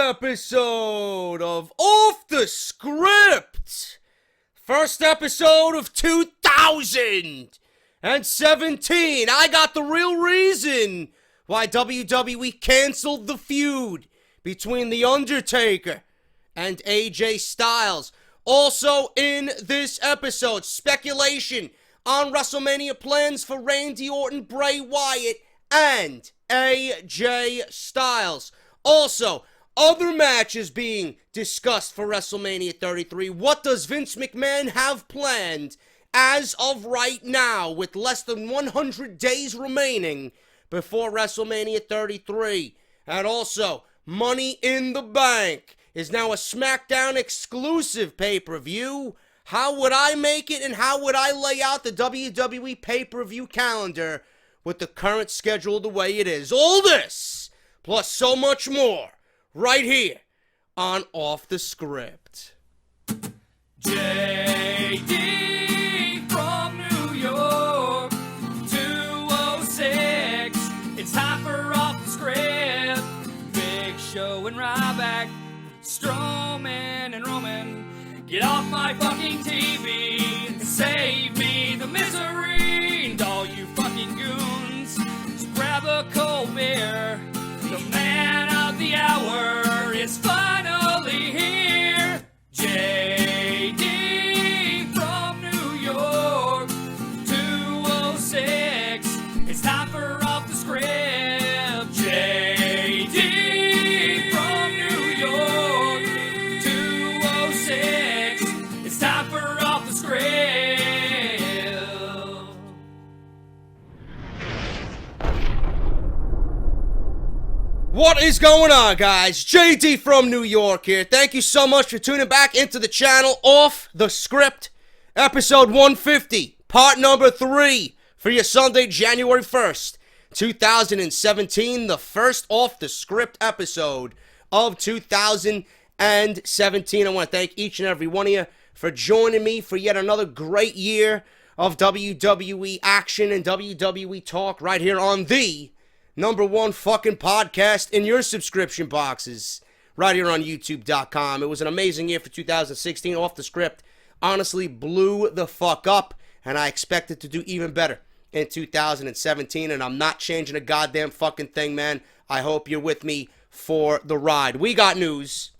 episode of Off The Script. First episode of 2017. I got the real reason why WWE canceled the feud between The Undertaker and AJ Styles. Also in this episode, speculation on WrestleMania plans for Randy Orton, Bray Wyatt, and AJ Styles. Also, other matches being discussed for WrestleMania 33. What does Vince McMahon have planned as of right now with less than 100 days remaining before WrestleMania 33? And also, Money in the Bank is now a SmackDown exclusive pay-per-view. How would I make it and how would I lay out the WWE pay-per-view calendar with the current schedule the way it is? All this, plus so much more, right here on Off The Script. JD from New York, 206. It's time for Off The Script. Big Show and Ryback, Strowman and Roman. Get off my fucking TV and save me the misery. And all you fucking goons, just grab a cold beer. The man of the hour is finally here. JD from New York, 206. It's time for Off The Script. JD from New York, 206. It's time for Off The Script. What is going on, guys? JD from New York here. Thank you so much for tuning back into the channel. Off The Script, episode 150, part number 3 for your Sunday, January 1st, 2017. The first Off The Script episode of 2017. I want to thank each and every one of you for joining me for yet another great year of WWE action and WWE talk right here on the #1 fucking podcast in your subscription boxes right here on YouTube.com. It was an amazing year for 2016. Off The Script honestly blew the fuck up, and I expect it to do even better in 2017, and I'm not changing a goddamn fucking thing, man. I hope you're with me for the ride. We got news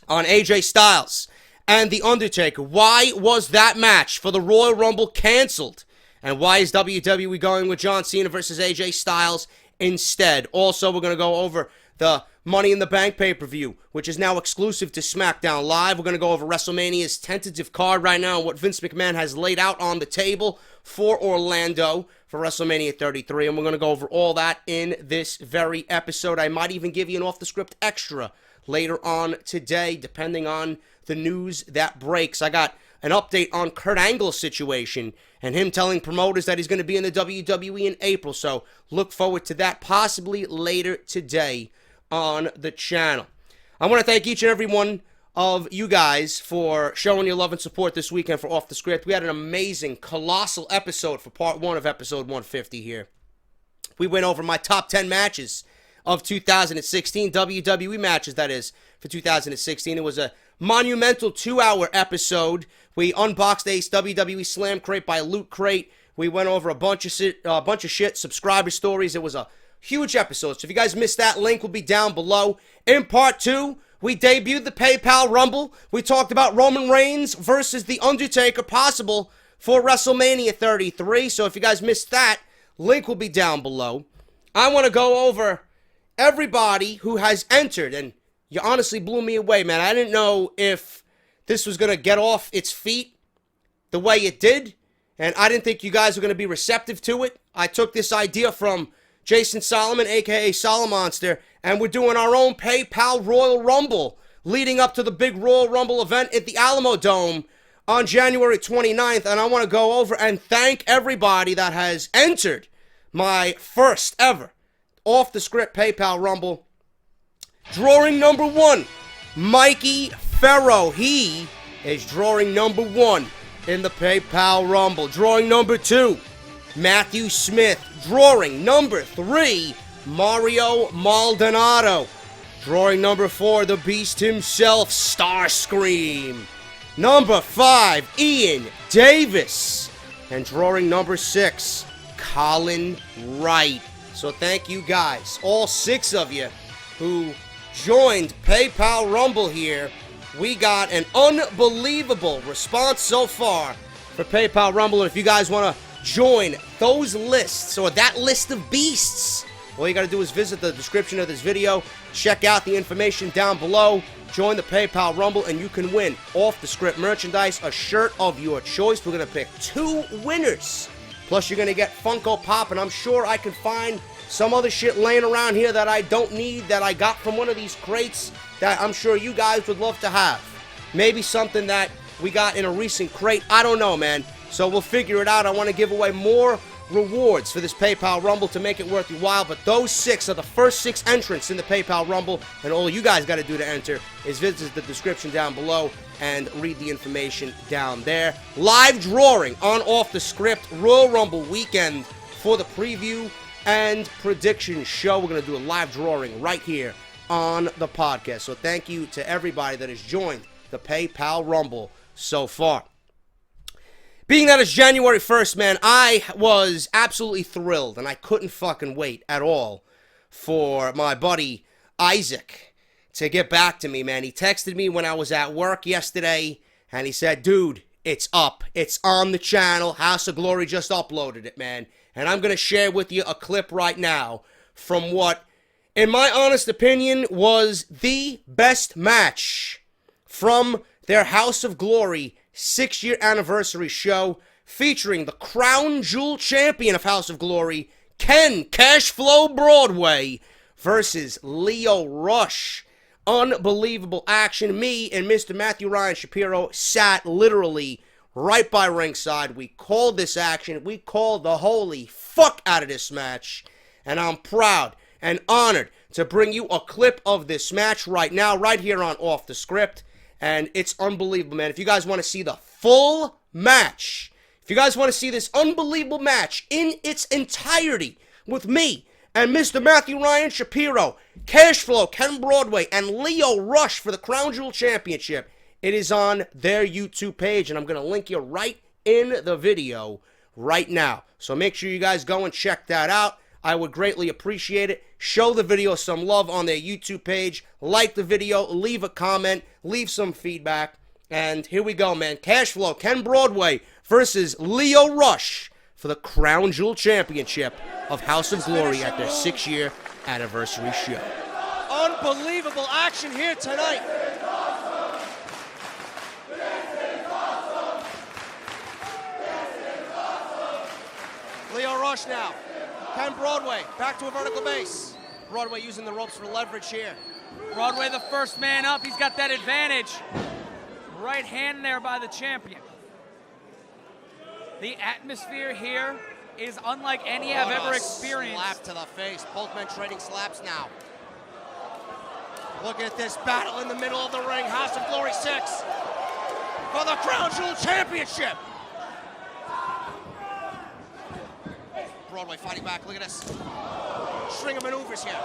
on AJ Styles and The Undertaker. Why was that match for the Royal Rumble canceled? And why is WWE going with John Cena versus AJ Styles instead? Also, we're going to go over the Money in the Bank pay-per-view, which is now exclusive to SmackDown Live. We're going to go over WrestleMania's tentative card right now and what Vince McMahon has laid out on the table for Orlando for WrestleMania 33. And we're going to go over all that in this very episode. I might even give you an off-the-script extra later on today, depending on the news that breaks. I got an update on Kurt Angle's situation and him telling promoters that he's going to be in the WWE in April. So look forward to that possibly later today on the channel. I want to thank each and every one of you guys for showing your love and support this weekend for Off The Script. We had an amazing, colossal episode for part 1 of episode 150 here. We went over my top 10 matches of 2016, WWE matches, that is, for 2016. It was a monumental 2-hour episode. We unboxed Ace WWE Slam Crate by Loot Crate. We went over a bunch of shit, subscriber stories. It was a huge episode. So if you guys missed that, link will be down below. In part 2, we debuted the PayPal Rumble. We talked about Roman Reigns versus The Undertaker, possible for WrestleMania 33. So if you guys missed that, link will be down below. I want to go over everybody who has entered, and you honestly blew me away, man. I didn't know if this was going to get off its feet the way it did, and I didn't think you guys were going to be receptive to it. I took this idea from Jason Solomon, a.k.a. Solomonster, and we're doing our own PayPal Royal Rumble leading up to the big Royal Rumble event at the Alamo Dome on January 29th, and I want to go over and thank everybody that has entered my first ever Off The Script PayPal Rumble. Drawing number 1, Mikey Ferro. He is drawing number 1 in the PayPal Rumble. Drawing number 2, Matthew Smith. Drawing number 3, Mario Maldonado. Drawing number 4, the Beast himself, Starscream. Number 5, Ian Davis. And drawing number 6, Colin Wright. So thank you guys, all 6 of you who joined PayPal Rumble here. We got an unbelievable response so far for PayPal Rumble. And if you guys want to join those lists, or that list of beasts, all you got to do is visit the description of this video, check out the information down below, join the PayPal Rumble, and you can win Off The Script merchandise, a shirt of your choice. We're going to pick 2 winners. Plus, you're going to get Funko Pop, and I'm sure I can find some other shit laying around here that I don't need, that I got from one of these crates that I'm sure you guys would love to have. Maybe something that we got in a recent crate. I don't know, man. So we'll figure it out. I want to give away more rewards for this PayPal Rumble to make it worth your while, but those 6 are the first 6 entrants in the PayPal Rumble, and all you guys got to do to enter is visit the description down below and read the information down there. Live drawing on Off The Script Royal Rumble weekend for the preview and prediction show. We're going to do a live drawing right here on the podcast, so thank you to everybody that has joined the PayPal Rumble so far. Being that it's January 1st, man, I was absolutely thrilled, and I couldn't fucking wait at all for my buddy Isaac to get back to me, man. He texted me when I was at work yesterday, and he said, dude, it's up. It's on the channel. House of Glory just uploaded it, man. And I'm going to share with you a clip right now from what, in my honest opinion, was the best match from their House of Glory 6-year anniversary show, featuring the Crown Jewel champion of House of Glory, Ken Cashflow Broadway, versus Lio Rush. Unbelievable action. Me and Mr. Matthew Ryan Shapiro sat literally right by ringside. We called this action. We called the holy fuck out of this match. And I'm proud and honored to bring you a clip of this match right now, right here on Off The Script. And it's unbelievable, man. If you guys want to see the full match, if you guys want to see this unbelievable match in its entirety with me and Mr. Matthew Ryan Shapiro, Cashflow, Ken Broadway, and Lio Rush for the Crown Jewel Championship, it is on their YouTube page, and I'm going to link you right in the video right now. So make sure you guys go and check that out. I would greatly appreciate it. Show the video some love on their YouTube page. Like the video, leave a comment, leave some feedback. And here we go, man. Cashflow, Ken Broadway versus Lio Rush for the Crown Jewel Championship of House of Glory at their 6-year anniversary show. Unbelievable action here tonight. Lio Rush now. Ken Broadway, back to a vertical base. Broadway using the ropes for leverage here. Broadway, the first man up. He's got that advantage. Right hand there by the champion. The atmosphere here is unlike any I've ever experienced. Slap to the face. Both men trading slaps now. Look at this battle in the middle of the ring. House of Glory 6 for the Crown Jewel Championship. Broadway fighting back. Look at this. String of maneuvers here.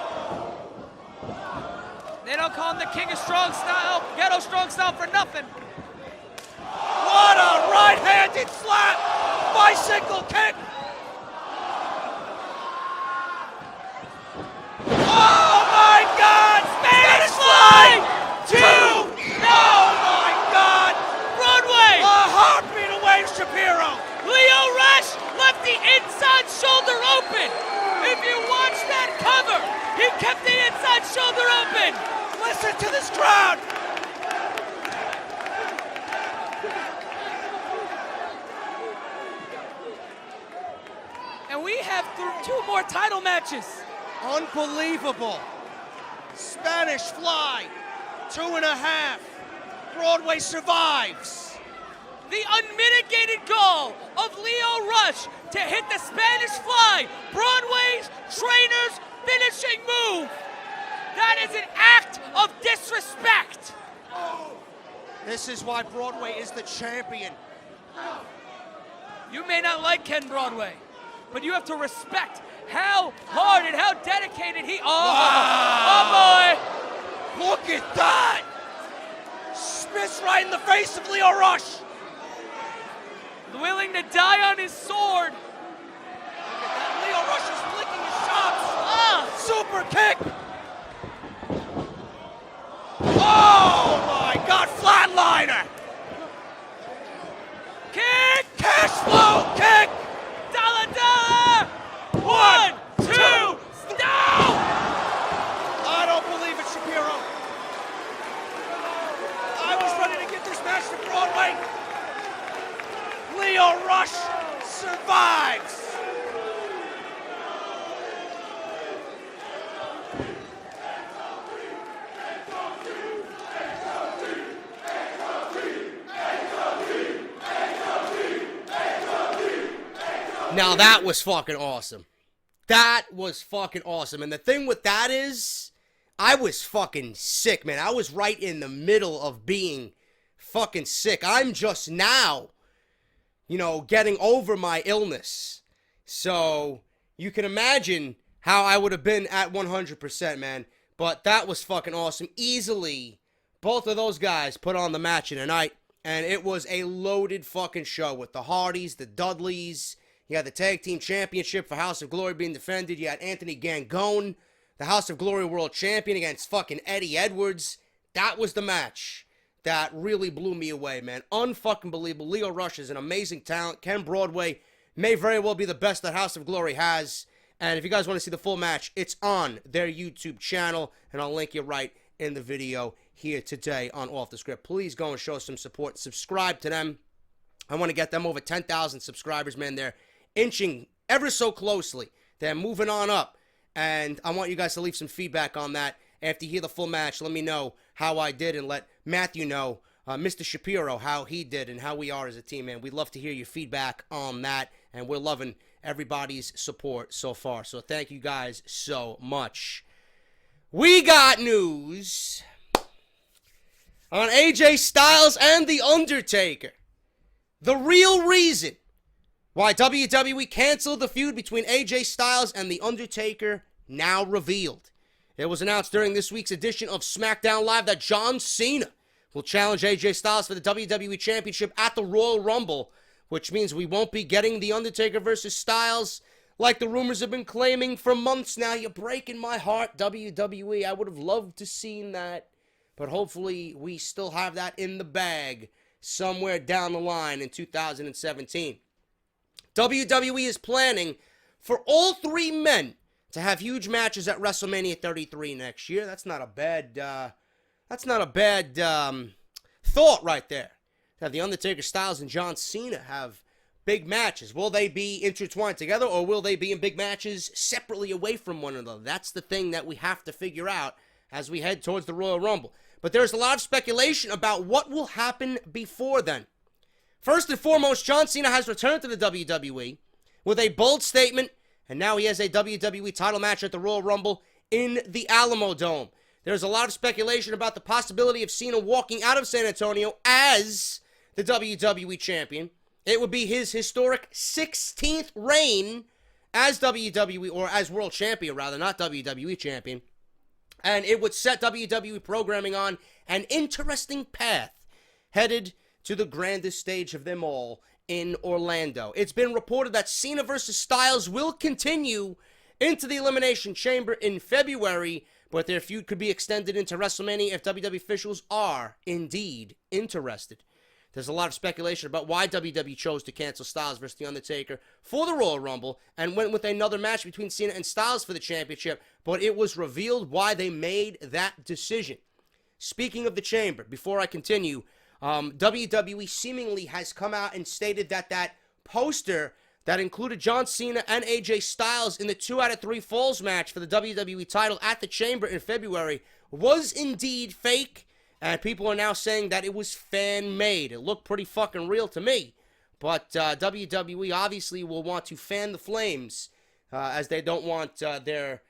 They don't call him the King of Strong Style, Ghetto Strong Style for nothing. What a right-handed slap! Bicycle kick! Oh my God! Spanish fly! Two! Oh my God! Broadway! A heartbeat away, Shapiro! Lio Rush left the inside shoulder open. If you watch that cover, he kept the inside shoulder open. Listen to this crowd! And we have 2 more title matches. Unbelievable. Spanish fly. 2.5. Broadway survives. The unmitigated goal of Lio Rush to hit the Spanish fly, Broadway's trainer's finishing move. That is an act of disrespect. This is why Broadway is the champion. You may not like Ken Broadway, but you have to respect how hard and how dedicated he. Oh, Wow. oh boy! Look at that! Spits right in the face of Lio Rush. Willing to die on his sword. Look at that. Lio Rush is licking his chops. Super kick. Oh my God, flatliner. Kick! Cash flow kick. Dollar, dollar! 1, 2, no! I don't believe it, Shapiro. I was ready to get this match to Broadway. Lio Rush survives. Now that was fucking awesome. That was fucking awesome. And the thing with that is, I was fucking sick, man. I was right in the middle of being fucking sick. I'm just now, getting over my illness. So you can imagine how I would have been at 100%, man. But that was fucking awesome. Easily, both of those guys put on the match in a night. And it was a loaded fucking show with the Hardys, the Dudleys. You had the Tag Team Championship for House of Glory being defended. You had Anthony Gangone, the House of Glory World Champion, against fucking Eddie Edwards. That was the match that really blew me away, man. Unfucking believable. Lio Rush is an amazing talent. Ken Broadway may very well be the best that House of Glory has. And if you guys want to see the full match, it's on their YouTube channel. And I'll link you right in the video here today on Off The Script. Please go and show some support. Subscribe to them. I want to get them over 10,000 subscribers, man. They're inching ever so closely. They're moving on up. And I want you guys to leave some feedback on that. After you hear the full match, let me know how I did and let Matthew know, Mr. Shapiro, how he did and how we are as a team, man. We'd love to hear your feedback on that. And we're loving everybody's support so far. So thank you guys so much. We got news on AJ Styles and The Undertaker. The real reason why WWE canceled the feud between AJ Styles and The Undertaker now revealed. It was announced during this week's edition of SmackDown Live that John Cena will challenge AJ Styles for the WWE Championship at the Royal Rumble, which means we won't be getting The Undertaker versus Styles like the rumors have been claiming for months now. You're breaking my heart, WWE. I would have loved to seen that, but hopefully we still have that in the bag somewhere down the line in 2017. WWE is planning for all three men to have huge matches at WrestleMania 33 next year. That's not a bad thought right there. To have The Undertaker, Styles, and John Cena have big matches. Will they be intertwined together, or will they be in big matches separately away from one another? That's the thing that we have to figure out as we head towards the Royal Rumble. But there's a lot of speculation about what will happen before then. First and foremost, John Cena has returned to the WWE with a bold statement, and now he has a WWE title match at the Royal Rumble in the Alamo Dome. There's a lot of speculation about the possibility of Cena walking out of San Antonio as the WWE Champion. It would be his historic 16th reign as WWE, or as World Champion rather, not WWE Champion. And it would set WWE programming on an interesting path headed to the grandest stage of them all in Orlando. It's been reported that Cena versus Styles will continue into the Elimination Chamber in February, but their feud could be extended into WrestleMania if WWE officials are indeed interested. There's a lot of speculation about why WWE chose to cancel Styles versus The Undertaker for the Royal Rumble and went with another match between Cena and Styles for the championship, but it was revealed why they made that decision. Speaking of the Chamber, before I continue, WWE seemingly has come out and stated that that poster that included John Cena and AJ Styles in the 2 out of 3 Falls match for the WWE title at the Chamber in February was indeed fake, and people are now saying that it was fan-made. It looked pretty fucking real to me, but WWE obviously will want to fan the flames as they don't want their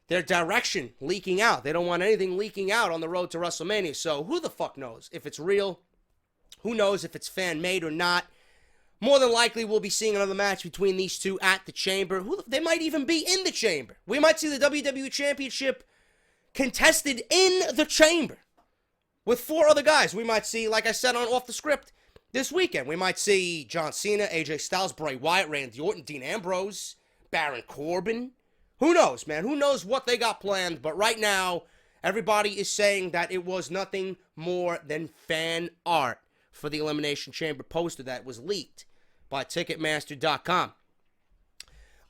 direction leaking out. They don't want anything leaking out on the road to WrestleMania. So who the fuck knows if it's real? Who knows if it's fan-made or not? More than likely, we'll be seeing another match between these two at the Chamber. They might even be in the Chamber. We might see the WWE Championship contested in the chamber with 4 other guys. We might see, like I said on Off the Script this weekend, we might see John Cena, AJ Styles, Bray Wyatt, Randy Orton, Dean Ambrose, Baron Corbin. Who knows, man? Who knows what they got planned? But right now, everybody is saying that it was nothing more than fan art for the Elimination Chamber poster that was leaked by Ticketmaster.com.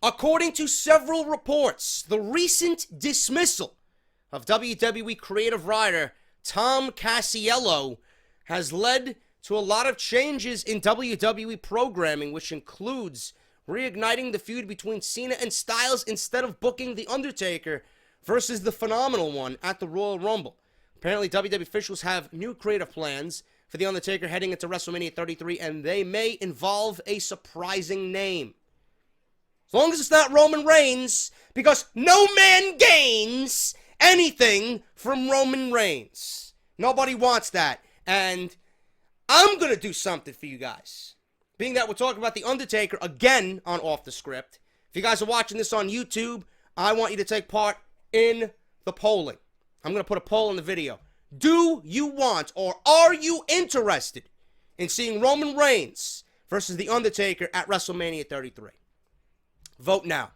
According to several reports, the recent dismissal of WWE creative writer Tom Cassiello has led to a lot of changes in WWE programming, which includes reigniting the feud between Cena and Styles instead of booking The Undertaker versus The Phenomenal One at the Royal Rumble. Apparently, WWE officials have new creative plans for The Undertaker heading into WrestleMania 33, and they may involve a surprising name. As long as it's not Roman Reigns, because no man gains anything from Roman Reigns. Nobody wants that. And I'm going to do something for you guys. Being that we're talking about The Undertaker again on Off the Script. If you guys are watching this on YouTube, I want you to take part in the polling. I'm going to put a poll in the video. Do you want or are you interested in seeing Roman Reigns versus The Undertaker at WrestleMania 33? Vote now.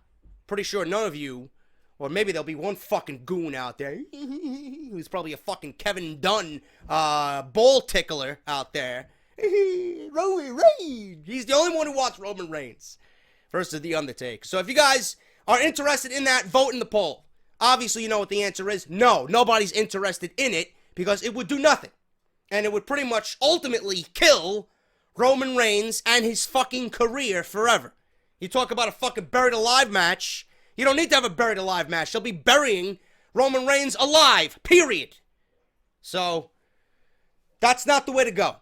Pretty sure none of you, or maybe there'll be one fucking goon out there who's probably a fucking Kevin Dunn ball tickler out there. Roman Reigns. He's the only one who wants Roman Reigns versus The Undertaker. So if you guys are interested in that, vote in the poll. Obviously, you know what the answer is. No, nobody's interested in it because it would do nothing. And it would pretty much ultimately kill Roman Reigns and his fucking career forever. You talk about a fucking buried alive match. You don't need to have a buried alive match. They'll be burying Roman Reigns alive, period. So, that's not the way to go.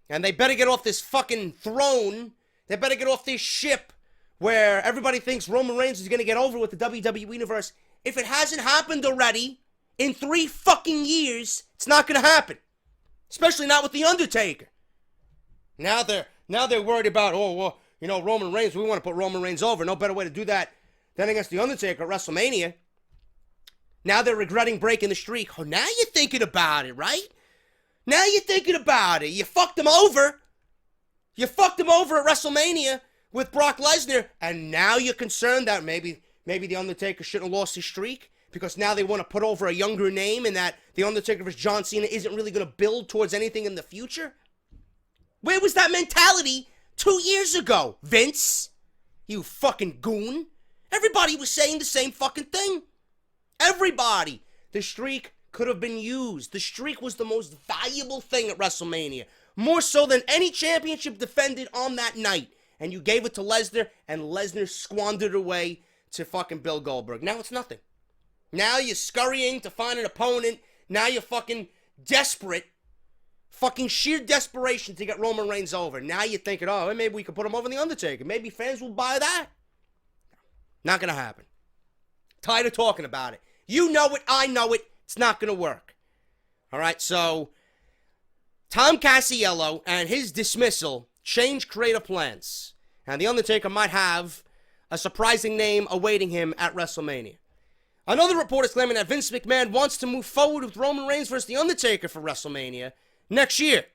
And they better get off this fucking throne. They better get off this ship where everybody thinks Roman Reigns is going to get over with the WWE Universe. If it hasn't happened already, in 3 fucking years, it's not going to happen. Especially not with The Undertaker. Now they're worried about, oh, well, you know, Roman Reigns, we want to put Roman Reigns over. No better way to do that than against The Undertaker at WrestleMania. Now they're regretting breaking the streak. Oh, now you're thinking about it, right? Now you're thinking about it. You fucked him over. You fucked him over at WrestleMania with Brock Lesnar, and now you're concerned that maybe The Undertaker shouldn't have lost his streak because now they want to put over a younger name and that The Undertaker versus John Cena isn't really going to build towards anything in the future? Where was that mentality 2 years ago, Vince? You fucking goon. Everybody was saying the same fucking thing. Everybody. The streak could have been used. The streak was the most valuable thing at WrestleMania. More so than any championship defended on that night. And you gave it to Lesnar, and Lesnar squandered away to fucking Bill Goldberg. Now it's nothing. Now you're scurrying to find an opponent. Now you're fucking desperate. Fucking sheer desperation to get Roman Reigns over. Now you're thinking, oh, maybe we could put him over The Undertaker. Maybe fans will buy that. Not gonna happen. Tired of talking about it. You know it, I know it. It's not gonna work. Alright, so Tom Cassiello and his dismissal changed creative plans. And The Undertaker might have a surprising name awaiting him at WrestleMania. Another report is claiming that Vince McMahon wants to move forward with Roman Reigns versus The Undertaker for WrestleMania next year.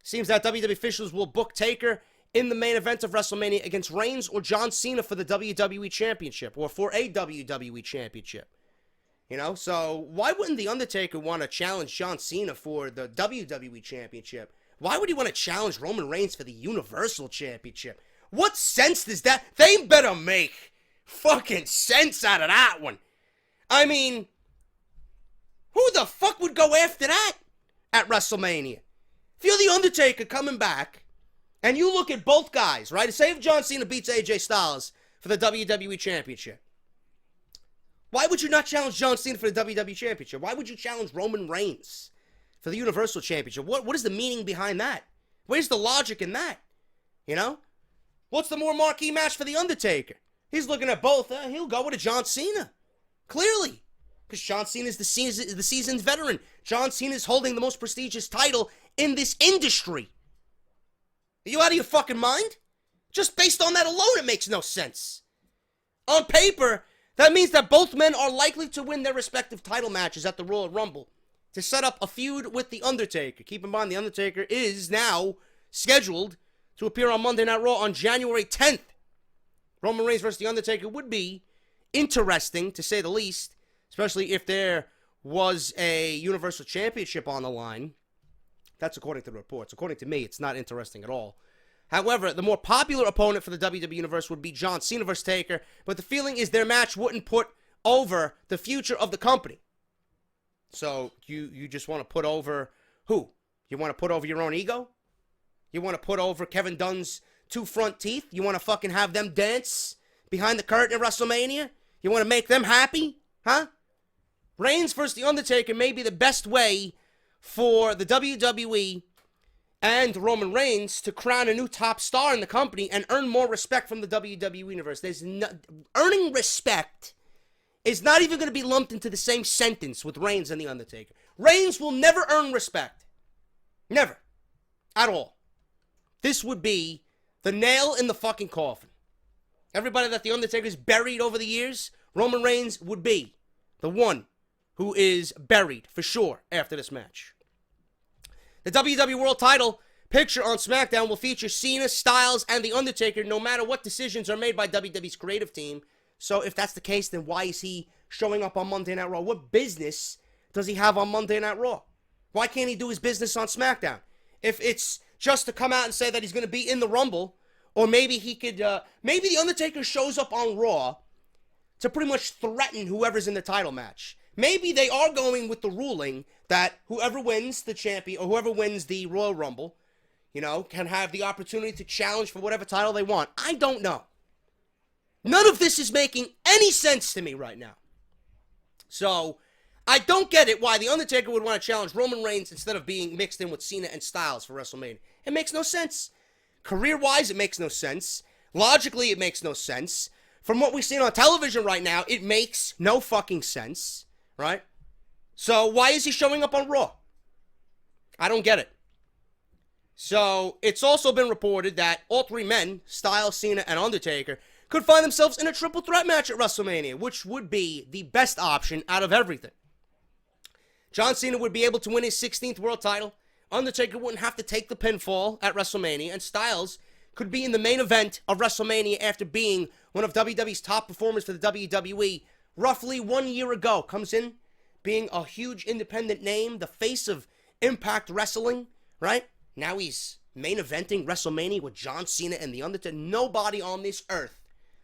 Seems that WWE officials will book Taker in the main event of WrestleMania against Reigns or John Cena for the WWE Championship, or for a WWE Championship. You know, so why wouldn't The Undertaker want to challenge John Cena for the WWE Championship? Why would he want to challenge Roman Reigns for the Universal Championship? What sense does that? They better make fucking sense out of that one. I mean, who the fuck would go after that at WrestleMania? If you're The Undertaker coming back, and you look at both guys, right? Say if John Cena beats AJ Styles for the WWE Championship. Why would you not challenge John Cena for the WWE Championship? Why would you challenge Roman Reigns for the Universal Championship? What is the meaning behind that? Where's the logic in that? You know? What's the more marquee match for The Undertaker? He's looking at both. He'll go with a John Cena. Clearly. Because John Cena is the seasoned veteran. John Cena is holding the most prestigious title in this industry. Are you out of your fucking mind? Just based on that alone, it makes no sense. On paper, That means that both men are likely to win their respective title matches at the Royal Rumble to set up a feud with The Undertaker. Keep in mind, The Undertaker is now scheduled to appear on Monday Night Raw on January 10th. Roman Reigns versus The Undertaker would be interesting, to say the least, especially if there was a Universal Championship on the line. That's according to the reports. According to me, it's not interesting at all. However, the more popular opponent for the WWE Universe would be John Cena versus Taker, but the feeling is their match wouldn't put over the future of the company. So, you just want to put over who? You want to put over your own ego? You want to put over Kevin Dunn's two front teeth? You want to fucking have them dance behind the curtain at WrestleMania? You want to make them happy? Huh? Reigns versus The Undertaker may be the best way for the WWE and Roman Reigns to crown a new top star in the company and earn more respect from the WWE Universe. Earning respect is not even going to be lumped into the same sentence with Reigns and The Undertaker. Reigns will never earn respect. Never. At all. This would be the nail in the fucking coffin. Everybody that The Undertaker's buried over the years, Roman Reigns would be the one who is buried for sure after this match. The WWE World title picture on SmackDown will feature Cena, Styles, and The Undertaker no matter what decisions are made by WWE's creative team. So if that's the case, then why is he showing up on Monday Night Raw? What business does he have on Monday Night Raw? Why can't he do his business on SmackDown? If it's just to come out and say that he's going to be in the Rumble, or maybe he could, maybe The Undertaker shows up on Raw to pretty much threaten whoever's in the title match. Maybe they are going with the ruling that whoever wins the champion, or whoever wins the Royal Rumble, can have the opportunity to challenge for whatever title they want. I don't know. None of this is making any sense to me right now. So, I don't get it why The Undertaker would want to challenge Roman Reigns instead of being mixed in with Cena and Styles for WrestleMania. It makes no sense. Career-wise, it makes no sense. Logically, it makes no sense. From what we've seen on television right now, it makes no fucking sense, right? So, why is he showing up on Raw? I don't get it. So, it's also been reported that all three men, Styles, Cena, and Undertaker, could find themselves in a triple threat match at WrestleMania, which would be the best option out of everything. John Cena would be able to win his 16th world title. Undertaker wouldn't have to take the pinfall at WrestleMania, and Styles could be in the main event of WrestleMania after being one of WWE's top performers for the WWE roughly 1 year ago. Comes in being a huge independent name, the face of Impact Wrestling, right? Now he's main eventing WrestleMania with John Cena and The Undertaker. Nobody on this earth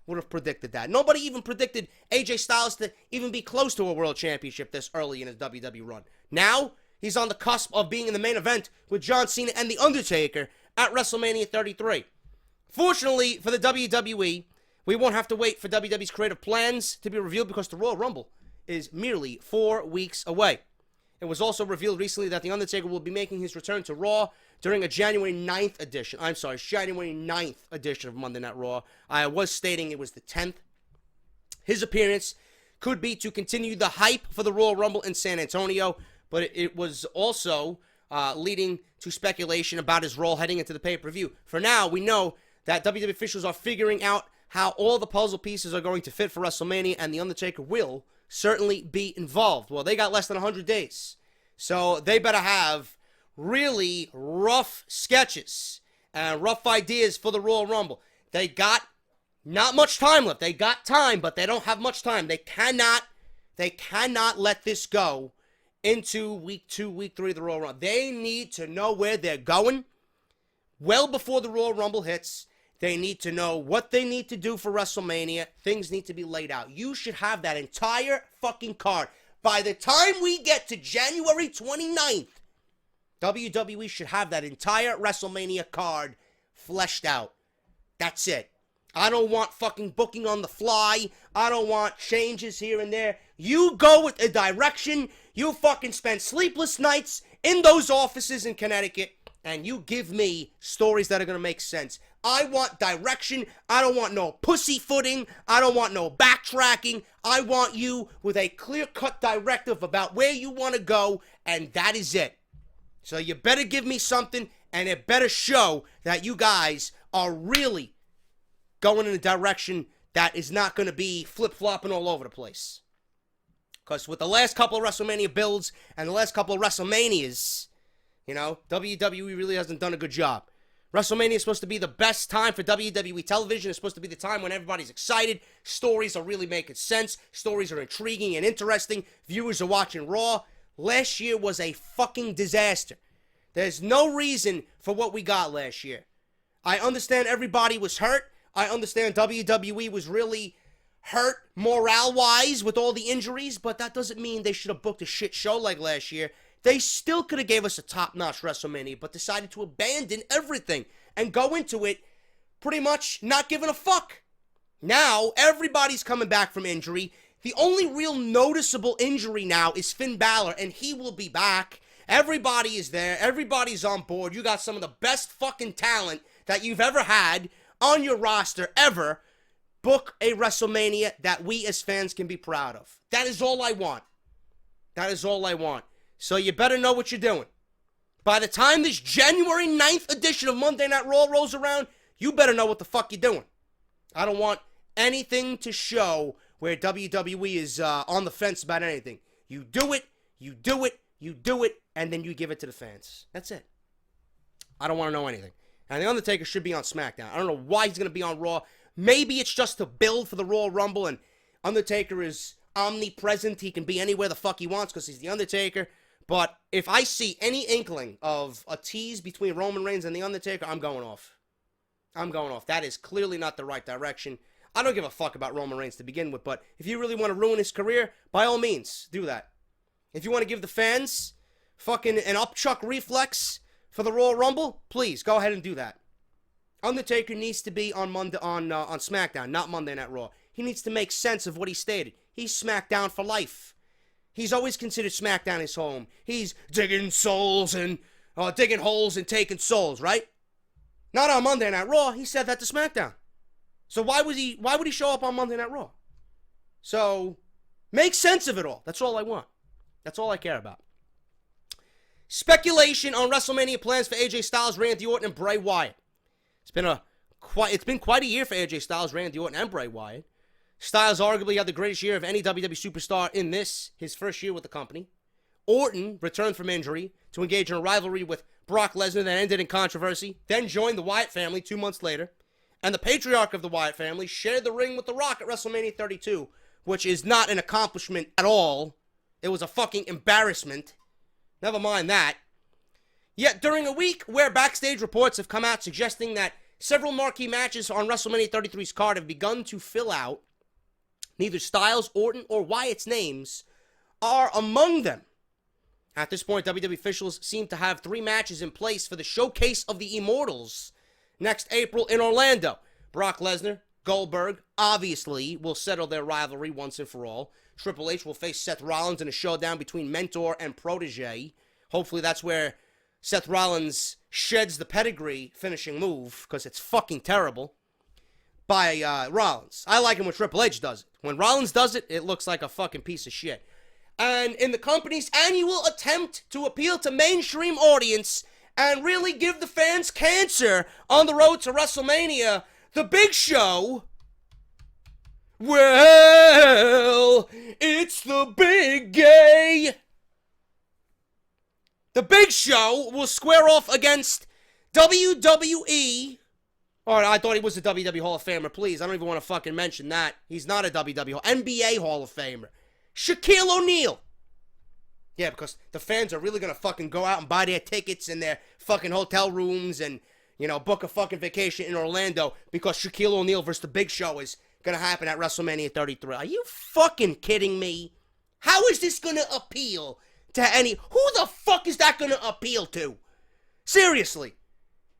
would have predicted that. Nobody even predicted AJ Styles to even be close to a world championship this early in his WWE run. Now, he's on the cusp of being in the main event with John Cena and The Undertaker at WrestleMania 33. Fortunately for the WWE, we won't have to wait for WWE's creative plans to be revealed because the Royal Rumble is merely 4 weeks away. It was also revealed recently that The Undertaker will be making his return to Raw during a January 9th edition. January 9th edition of Monday Night Raw. I was stating it was the 10th. His appearance could be to continue the hype for the Royal Rumble in San Antonio, but it was also leading to speculation about his role heading into the pay-per-view. For now, we know that WWE officials are figuring out how all the puzzle pieces are going to fit for WrestleMania, and The Undertaker will certainly be involved. Well, they got less than 100 days, so they better have really rough sketches and rough ideas for the Royal Rumble. They got not much time left. They got time, but they don't have much time. They cannot let this go into week 2, week 3 of the Royal Rumble. They need to know where they're going well before the Royal Rumble hits. They need to know what they need to do for WrestleMania. Things need to be laid out. You should have that entire fucking card. By the time we get to January 29th, WWE should have that entire WrestleMania card fleshed out. That's it. I don't want fucking booking on the fly. I don't want changes here and there. You go with a direction. You fucking spend sleepless nights in those offices in Connecticut, and you give me stories that are going to make sense. I want direction. I don't want no pussyfooting. I don't want no backtracking. I want you with a clear-cut directive about where you want to go, and that is it. So you better give me something, and it better show that you guys are really going in the direction that is not going to be flip-flopping all over the place. Because with the last couple of WrestleMania builds and the last couple of WrestleManias, you know, WWE really hasn't done a good job. WrestleMania is supposed to be the best time for WWE television. It's supposed to be the time when everybody's excited. Stories are really making sense. Stories are intriguing and interesting. Viewers are watching Raw. Last year was a fucking disaster. There's no reason for what we got last year. I understand everybody was hurt. I understand WWE was really hurt morale-wise with all the injuries, but that doesn't mean they should have booked a shit show like last year. They still could have gave us a top-notch WrestleMania, but decided to abandon everything and go into it pretty much not giving a fuck. Now, everybody's coming back from injury. The only real noticeable injury now is Finn Balor, and he will be back. Everybody is there. Everybody's on board. You got some of the best fucking talent that you've ever had on your roster ever. Book a WrestleMania that we as fans can be proud of. That is all I want. That is all I want. So you better know what you're doing. By the time this January 9th edition of Monday Night Raw rolls around, you better know what the fuck you're doing. I don't want anything to show where WWE is on the fence about anything. You do it, you do it, you do it, and then you give it to the fans. That's it. I don't want to know anything. And The Undertaker should be on SmackDown. I don't know why he's going to be on Raw. Maybe it's just to build for the Royal Rumble, and Undertaker is omnipresent. He can be anywhere the fuck he wants because he's The Undertaker. But if I see any inkling of a tease between Roman Reigns and The Undertaker, I'm going off. I'm going off. That is clearly not the right direction. I don't give a fuck about Roman Reigns to begin with, but if you really want to ruin his career, by all means, do that. If you want to give the fans fucking an upchuck reflex for the Royal Rumble, please, go ahead and do that. Undertaker needs to be on SmackDown, not Monday Night Raw. He needs to make sense of what he stated. He's SmackDown for life. He's always considered SmackDown his home. He's digging souls and digging holes and taking souls, right? Not on Monday Night Raw. He said that to SmackDown. So why would he show up on Monday Night Raw? So make sense of it all. That's all I want. That's all I care about. Speculation on WrestleMania plans for AJ Styles, Randy Orton, and Bray Wyatt. It's been quite a year for AJ Styles, Randy Orton, and Bray Wyatt. Styles arguably had the greatest year of any WWE superstar in his first year with the company. Orton returned from injury to engage in a rivalry with Brock Lesnar that ended in controversy, then joined the Wyatt family 2 months later. And the patriarch of the Wyatt family shared the ring with The Rock at WrestleMania 32, which is not an accomplishment at all. It was a fucking embarrassment. Never mind that. Yet during a week where backstage reports have come out suggesting that several marquee matches on WrestleMania 33's card have begun to fill out, neither Styles, Orton, or Wyatt's names are among them. At this point, WWE officials seem to have 3 matches in place for the Showcase of the Immortals next April in Orlando. Brock Lesnar, Goldberg, obviously, will settle their rivalry once and for all. Triple H will face Seth Rollins in a showdown between mentor and protege. Hopefully that's where Seth Rollins sheds the pedigree finishing move, because it's fucking terrible, by Rollins. I like him when Triple H does it. When Rollins does it, it looks like a fucking piece of shit. And in the company's annual attempt to appeal to mainstream audience and really give the fans cancer on the road to WrestleMania, The Big Show... Well, it's the big gay. The Big Show will square off against WWE. Or I thought he was a WWE Hall of Famer. Please, I don't even want to fucking mention that. He's not a WWE NBA Hall of Famer. Shaquille O'Neal. Yeah, because the fans are really going to fucking go out and buy their tickets in their fucking hotel rooms and, you know, book a fucking vacation in Orlando because Shaquille O'Neal versus The Big Show is going to happen at WrestleMania 33. Are you fucking kidding me? How is this going to appeal to any... Who the fuck is that going to appeal to? Seriously.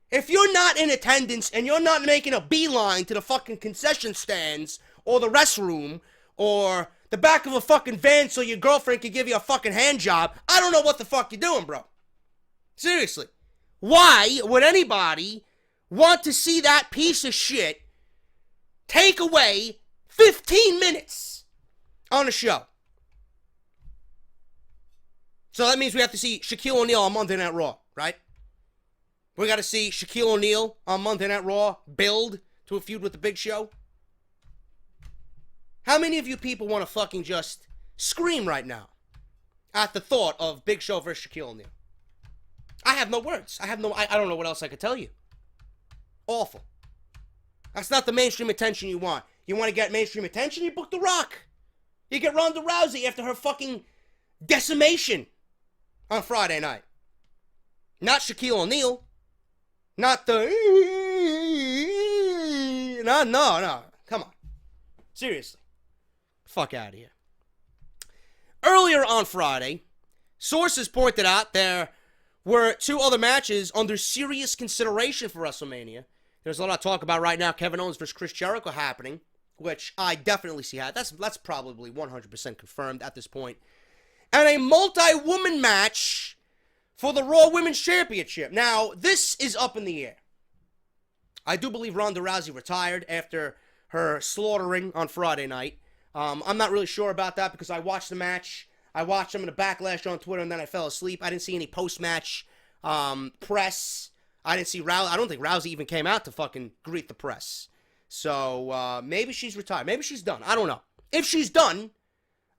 If you're not in attendance and you're not making a beeline to the fucking concession stands or the restroom or the back of a fucking van so your girlfriend can give you a fucking hand job, I don't know what the fuck you're doing, bro. Seriously. Why would anybody want to see that piece of shit take away 15 minutes on a show? So that means we have to see Shaquille O'Neal on Monday Night Raw, right? We got to see Shaquille O'Neal on Monday Night Raw build to a feud with The Big Show. How many of you people want to fucking just scream right now at the thought of Big Show versus Shaquille O'Neal? I have no words. I don't know what else I could tell you. Awful. That's not the mainstream attention you want. You want to get mainstream attention? You book The Rock. You get Ronda Rousey after her fucking decimation on Friday night. Not Shaquille O'Neal. Not the... No. Come on. Seriously. Fuck out of here. Earlier on Friday, sources pointed out there were 2 other matches under serious consideration for WrestleMania. There's a lot of talk about right now Kevin Owens versus Chris Jericho happening, which I definitely see how. That's probably 100% confirmed at this point. And a multi-woman match for the Raw Women's Championship. Now, this is up in the air. I do believe Ronda Rousey retired after her slaughtering on Friday night. I'm not really sure about that because I watched the match. I watched some of the backlash on Twitter and then I fell asleep. I didn't see any post-match press. I didn't see Rousey. I don't think Rousey even came out to fucking greet the press. So maybe she's retired. Maybe she's done. I don't know. If she's done,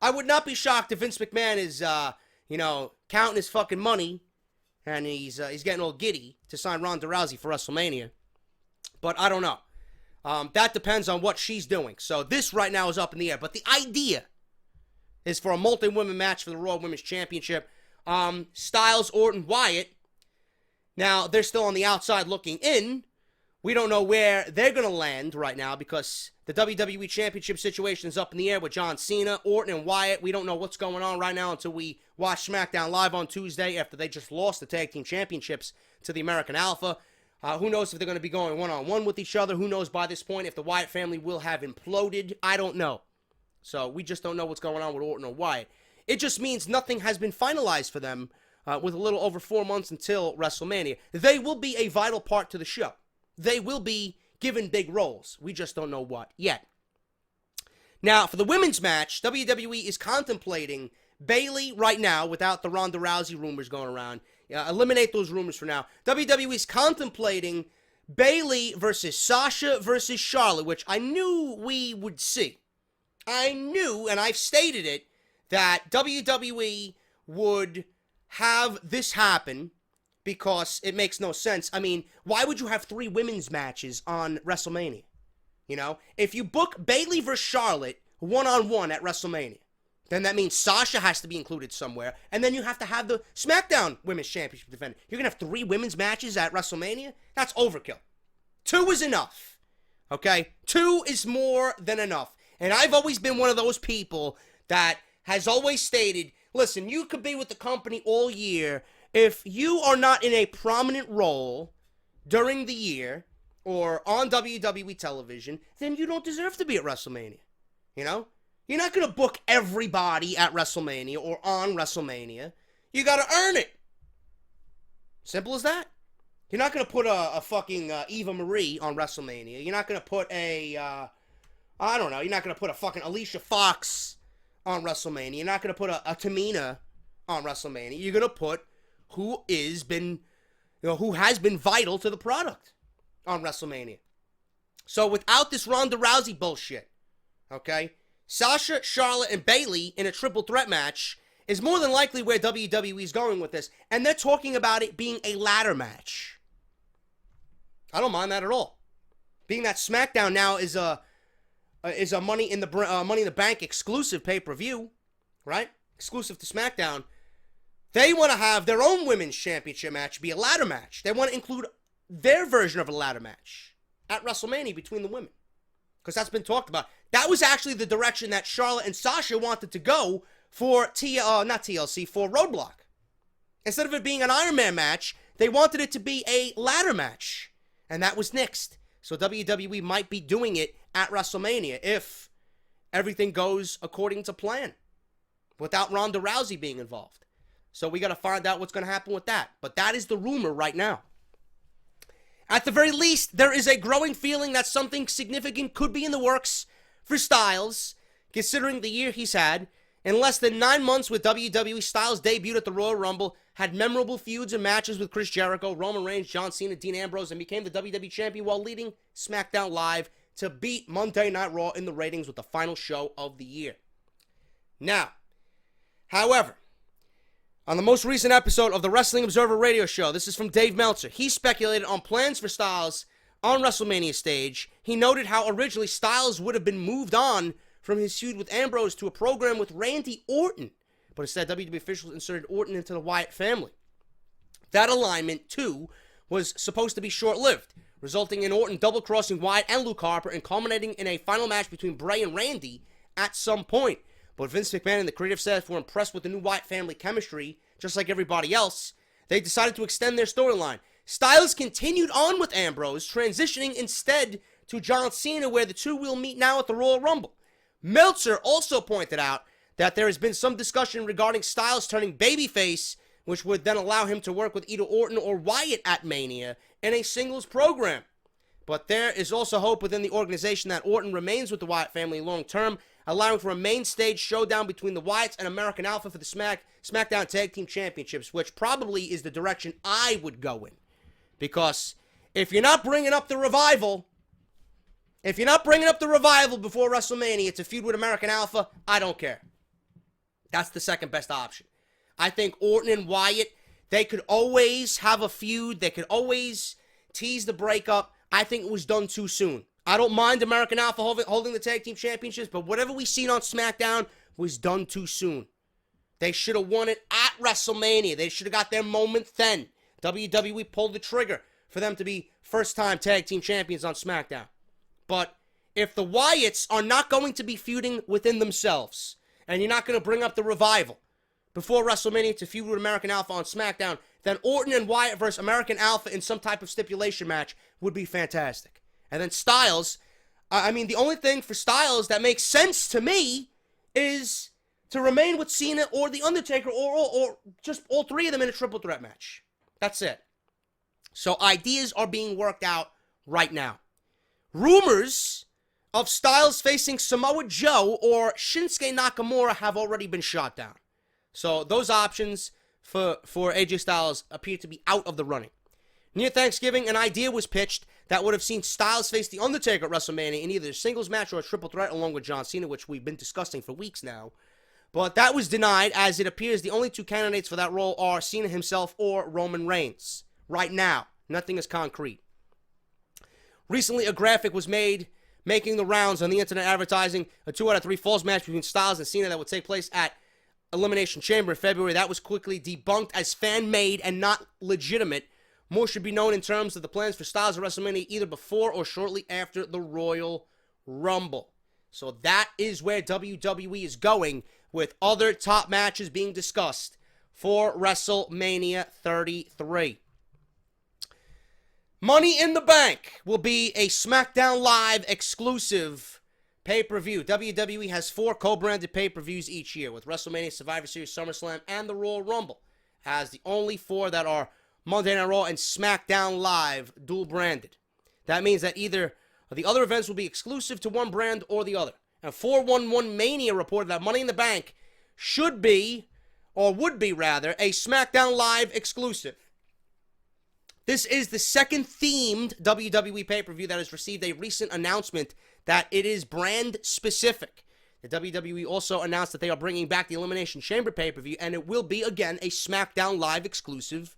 I would not be shocked if Vince McMahon is, counting his fucking money and he's getting all giddy to sign Ronda Rousey for WrestleMania. But I don't know. That depends on what she's doing. So this right now is up in the air. But the idea is for a multi-women match for the Raw Women's Championship. Styles, Orton, Wyatt. Now, they're still on the outside looking in. We don't know where they're going to land right now because the WWE Championship situation is up in the air with John Cena, Orton, and Wyatt. We don't know what's going on right now until we watch SmackDown Live on Tuesday after they just lost the Tag Team Championships to the American Alpha. Who knows if they're going to be going one-on-one with each other? Who knows by this point if the Wyatt family will have imploded? I don't know. So we just don't know what's going on with Orton or Wyatt. It just means nothing has been finalized for them with a little over 4 months until WrestleMania. They will be a vital part to the show. They will be given big roles. We just don't know what yet. Now, for the women's match, WWE is contemplating Bayley right now without the Ronda Rousey rumors going around. Eliminate those rumors for now. WWE is contemplating Bayley versus Sasha versus Charlotte, which I knew we would see. I knew, and I've stated it, that WWE would have this happen because it makes no sense. I mean, why would you have 3 women's matches on WrestleMania? You know, if you book Bayley versus Charlotte one-on-one at WrestleMania, then that means Sasha has to be included somewhere, and then you have to have the SmackDown Women's Championship defender. You're going to have 3 women's matches at WrestleMania? That's overkill. 2 is enough, okay? 2 is more than enough. And I've always been one of those people that has always stated, listen, you could be with the company all year. If you are not in a prominent role during the year or on WWE television, then you don't deserve to be at WrestleMania, you know? You're not going to book everybody at WrestleMania or on WrestleMania. You got to earn it. Simple as that. You're not going to put a fucking Eva Marie on WrestleMania. You're not going to put a, you're not going to put a fucking Alicia Fox on WrestleMania. You're not going to put a Tamina on WrestleMania. You're going to put who has been vital to the product on WrestleMania. So without this Ronda Rousey bullshit, okay, Sasha, Charlotte, and Bayley in a triple threat match is more than likely where WWE is going with this. And they're talking about it being a ladder match. I don't mind that at all. Being that SmackDown now is a Money in the Bank exclusive pay-per-view, right? Exclusive to SmackDown. They want to have their own women's championship match be a ladder match. They want to include their version of a ladder match at WrestleMania between the women. Because that's been talked about. That was actually the direction that Charlotte and Sasha wanted to go for for Roadblock. Instead of it being an Iron Man match, they wanted it to be a ladder match. And that was nixed. So WWE might be doing it at WrestleMania if everything goes according to plan. Without Ronda Rousey being involved. So we got to find out what's going to happen with that. But that is the rumor right now. At the very least, there is a growing feeling that something significant could be in the works for Styles, considering the year he's had. In less than 9 months with WWE, Styles debuted at the Royal Rumble, had memorable feuds and matches with Chris Jericho, Roman Reigns, John Cena, Dean Ambrose, and became the WWE Champion while leading SmackDown Live to beat Monday Night Raw in the ratings with the final show of the year. Now, however, on the most recent episode of the Wrestling Observer Radio Show, this is from Dave Meltzer, he speculated on plans for Styles on WrestleMania stage. He noted how originally Styles would have been moved on from his feud with Ambrose to a program with Randy Orton, but instead WWE officials inserted Orton into the Wyatt family. That alignment, too, was supposed to be short-lived, resulting in Orton double-crossing Wyatt and Luke Harper and culminating in a final match between Bray and Randy at some point. But Vince McMahon and the creative staff were impressed with the new Wyatt family chemistry, just like everybody else. They decided to extend their storyline. Styles continued on with Ambrose, transitioning instead to John Cena, where the two will meet now at the Royal Rumble. Meltzer also pointed out that there has been some discussion regarding Styles turning babyface, which would then allow him to work with either Orton or Wyatt at Mania in a singles program. But there is also hope within the organization that Orton remains with the Wyatt family long-term, allowing for a main stage showdown between the Wyatts and American Alpha for the SmackDown Tag Team Championships, which probably is the direction I would go in. Because if you're not bringing up the revival, before WrestleMania to feud with American Alpha, I don't care. That's the second best option. I think Orton and Wyatt, they could always have a feud. They could always tease the breakup. I think it was done too soon. I don't mind American Alpha holding the Tag Team Championships, but whatever we seen on SmackDown was done too soon. They should have won it at WrestleMania. They should have got their moment then. WWE pulled the trigger for them to be first-time Tag Team Champions on SmackDown. But if the Wyatts are not going to be feuding within themselves, and you're not going to bring up the revival before WrestleMania to feud with American Alpha on SmackDown, then Orton and Wyatt versus American Alpha in some type of stipulation match would be fantastic. And then Styles, the only thing for Styles that makes sense to me is to remain with Cena or The Undertaker or just all three of them in a triple threat match. That's it. So ideas are being worked out right now. Rumors of Styles facing Samoa Joe or Shinsuke Nakamura have already been shot down. So those options for AJ Styles appear to be out of the running. Near Thanksgiving, an idea was pitched that would have seen Styles face The Undertaker at WrestleMania in either a singles match or a triple threat along with John Cena, which we've been discussing for weeks now. But that was denied, as it appears the only two candidates for that role are Cena himself or Roman Reigns. Right now, nothing is concrete. Recently, a graphic was made making the rounds on the internet advertising a 2 out of 3 falls match between Styles and Cena that would take place at Elimination Chamber in February. That was quickly debunked as fan-made and not legitimate. More should be known in terms of the plans for Styles at WrestleMania either before or shortly after the Royal Rumble. So that is where WWE is going, with other top matches being discussed for WrestleMania 33. Money in the Bank will be a SmackDown Live exclusive pay-per-view. WWE has 4 co-branded pay-per-views each year, with WrestleMania, Survivor Series, SummerSlam, and the Royal Rumble as the only 4 that are Monday Night Raw and SmackDown Live dual-branded. That means that either of the other events will be exclusive to one brand or the other. And 411 Mania reported that Money in the Bank should be, or would be rather, a SmackDown Live exclusive. This is the second themed WWE pay-per-view that has received a recent announcement that it is brand specific. The WWE also announced that they are bringing back the Elimination Chamber pay-per-view, and it will be, again, a SmackDown Live exclusive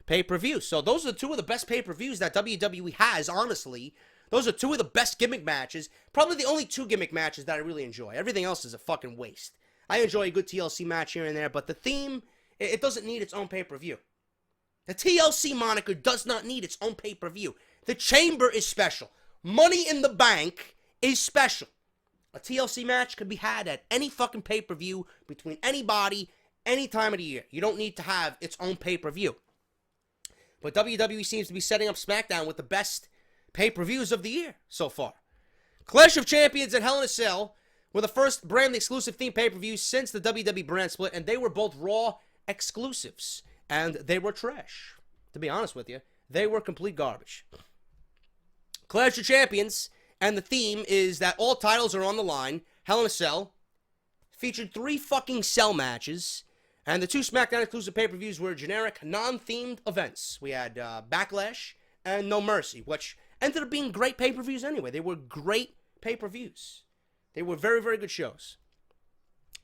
pay-per-view. So those are 2 of the best pay-per-views that WWE has, honestly. Those are 2 of the best gimmick matches. Probably the only 2 gimmick matches that I really enjoy. Everything else is a fucking waste. I enjoy a good TLC match here and there, but the theme, it doesn't need its own pay-per-view. The TLC moniker does not need its own pay-per-view. The Chamber is special. Money in the Bank is special. A TLC match can be had at any fucking pay-per-view between anybody, any time of the year. You don't need to have its own pay-per-view. But WWE seems to be setting up SmackDown with the best pay-per-views of the year so far. Clash of Champions and Hell in a Cell were the first brand exclusive themed pay-per-views since the WWE brand split, and they were both Raw exclusives. And they were trash. To be honest with you, they were complete garbage. Clash of Champions, and the theme is that all titles are on the line. Hell in a Cell featured 3 fucking cell matches, and the 2 SmackDown exclusive pay-per-views were generic, non-themed events. We had Backlash and No Mercy, which ended up being great pay-per-views anyway. They were great pay-per-views. They were very, very good shows.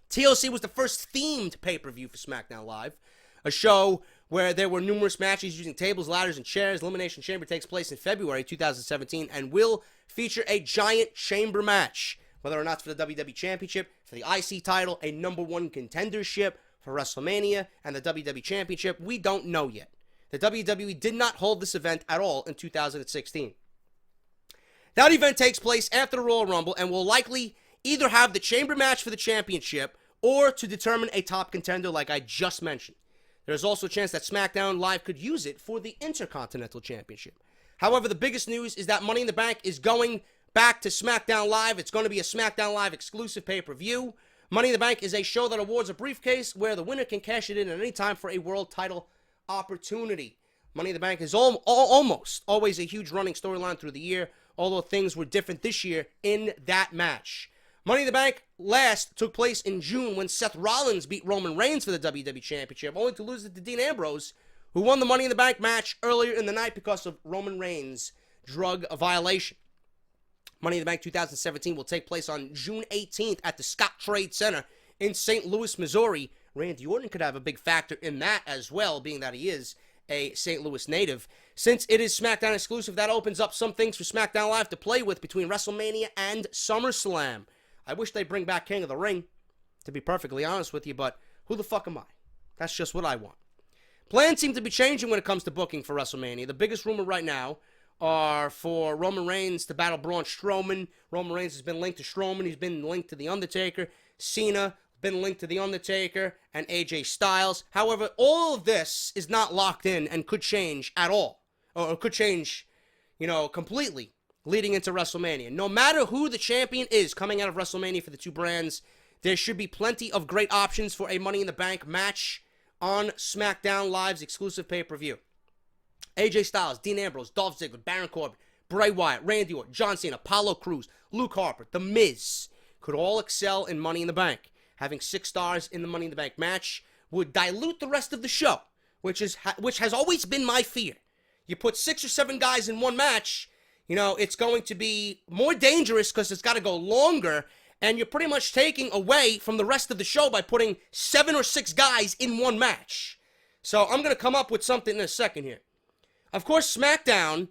TLC was the first themed pay-per-view for SmackDown Live, a show where there were numerous matches using tables, ladders, and chairs. Elimination Chamber takes place in February 2017 and will feature a giant chamber match, whether or not it's for the WWE Championship, for the IC title, a number one contendership for WrestleMania, and the WWE Championship. We don't know yet. The WWE did not hold this event at all in 2016. That event takes place after the Royal Rumble and will likely either have the chamber match for the championship or to determine a top contender like I just mentioned. There's also a chance that SmackDown Live could use it for the Intercontinental Championship. However, the biggest news is that Money in the Bank is going back to SmackDown Live. It's going to be a SmackDown Live exclusive pay-per-view. Money in the Bank is a show that awards a briefcase where the winner can cash it in at any time for a world title opportunity. Money in the Bank is almost always a huge running storyline through the year, although things were different this year in that match. Money in the Bank last took place in June when Seth Rollins beat Roman Reigns for the WWE Championship, only to lose it to Dean Ambrose, who won the Money in the Bank match earlier in the night because of Roman Reigns' drug violation. Money in the Bank 2017 will take place on June 18th at the Scott Trade Center in St. Louis, Missouri. Randy Orton could have a big factor in that as well, being that he is a St. Louis native. Since it is SmackDown exclusive, that opens up some things for SmackDown Live to play with between WrestleMania and SummerSlam. I wish they'd bring back King of the Ring, to be perfectly honest with you, but who the fuck am I? That's just what I want. Plans seem to be changing when it comes to booking for WrestleMania. The biggest rumor right now are for Roman Reigns to battle Braun Strowman. Roman Reigns has been linked to Strowman. He's been linked to The Undertaker. Cena been linked to The Undertaker and AJ Styles. However, all of this is not locked in and could change at all. Or could change, completely leading into WrestleMania. No matter who the champion is coming out of WrestleMania for the two brands, there should be plenty of great options for a Money in the Bank match on SmackDown Live's exclusive pay-per-view. AJ Styles, Dean Ambrose, Dolph Ziggler, Baron Corbin, Bray Wyatt, Randy Orton, John Cena, Apollo Crews, Luke Harper, The Miz could all excel in Money in the Bank. Having 6 stars in the Money in the Bank match would dilute the rest of the show, which has always been my fear. You put 6 or 7 guys in one match, it's going to be more dangerous because it's got to go longer, and you're pretty much taking away from the rest of the show by putting 7 or 6 guys in one match. So I'm going to come up with something in a second here. Of course, SmackDown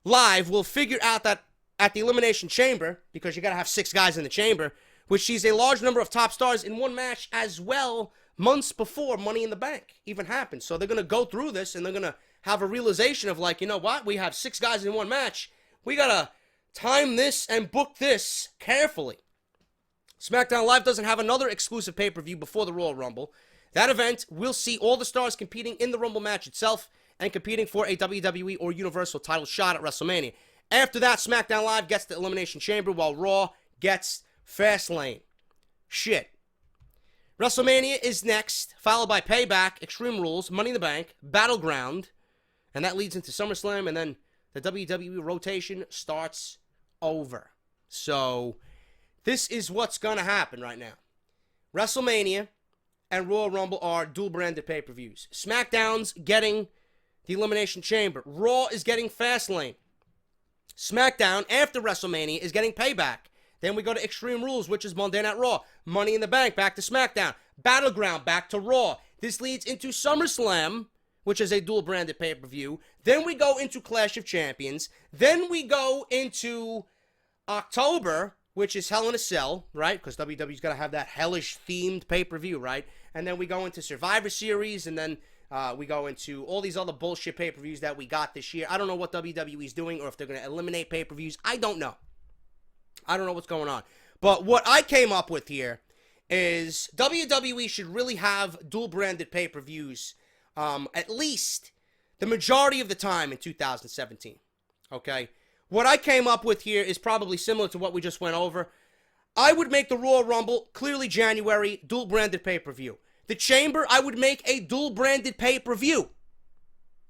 Live will figure out that at the Elimination Chamber, because you got to have 6 guys in the chamber, which sees a large number of top stars in one match as well, months before Money in the Bank even happens. So they're going to go through this, and they're going to have a realization of like, you know what? We have 6 guys in one match. We got to time this and book this carefully. SmackDown Live doesn't have another exclusive pay-per-view before the Royal Rumble. That event will see all the stars competing in the Rumble match itself and competing for a WWE or Universal title shot at WrestleMania. After that, SmackDown Live gets the Elimination Chamber while Raw gets Fastlane. Shit. WrestleMania is next, followed by Payback, Extreme Rules, Money in the Bank, Battleground, and that leads into SummerSlam, and then the WWE rotation starts over. So, this is what's going to happen right now. WrestleMania and Royal Rumble are dual-branded pay-per-views. SmackDown's getting the Elimination Chamber. Raw is getting Fastlane. SmackDown, after WrestleMania, is getting Payback. Then we go to Extreme Rules, which is Monday Night Raw. Money in the Bank, back to SmackDown. Battleground, back to Raw. This leads into SummerSlam, which is a dual-branded pay-per-view. Then we go into Clash of Champions. Then we go into October, which is Hell in a Cell, right? Because WWE's got to have that hellish-themed pay-per-view, right? And then we go into Survivor Series, and then we go into all these other bullshit pay-per-views that we got this year. I don't know what WWE's doing or if they're going to eliminate pay-per-views. I don't know. I don't know what's going on. But what I came up with here is WWE should really have dual-branded pay-per-views at least the majority of the time in 2017. Okay? What I came up with here is probably similar to what we just went over. I would make the Royal Rumble clearly January, dual-branded pay-per-view. The Chamber, I would make a dual-branded pay-per-view.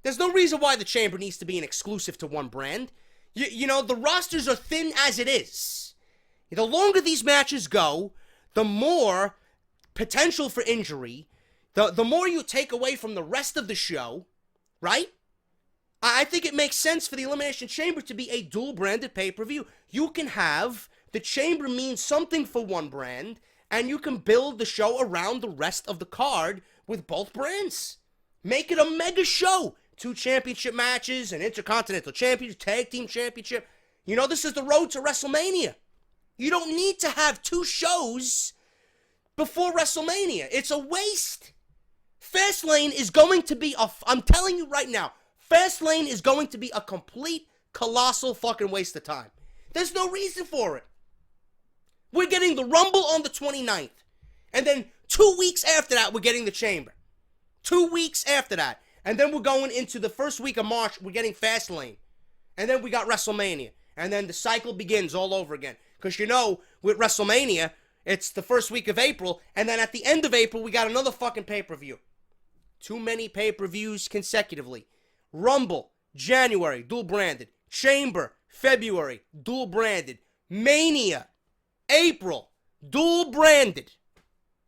There's no reason why the Chamber needs to be an exclusive to one brand. You know, the rosters are thin as it is. The longer these matches go, the more potential for injury, the more you take away from the rest of the show, right? I think it makes sense for the Elimination Chamber to be a dual-branded pay-per-view. You can have the Chamber mean something for one brand, and you can build the show around the rest of the card with both brands. Make it a mega show. 2 championship matches, an Intercontinental Championship, Tag Team Championship. You know, this is the road to WrestleMania. You don't need to have 2 shows before WrestleMania. It's a waste. Fastlane is going to be I'm telling you right now, Fastlane is going to be a complete, colossal fucking waste of time. There's no reason for it. We're getting the Rumble on the 29th. And then 2 weeks after that, we're getting the Chamber. 2 weeks after that. And then we're going into the first week of March, we're getting Fastlane. And then we got WrestleMania. And then the cycle begins all over again. Because you know, with WrestleMania, it's the first week of April. And then at the end of April, we got another fucking pay-per-view. Too many pay-per-views consecutively. Rumble, January, dual-branded. Chamber, February, dual-branded. Mania, April, dual-branded.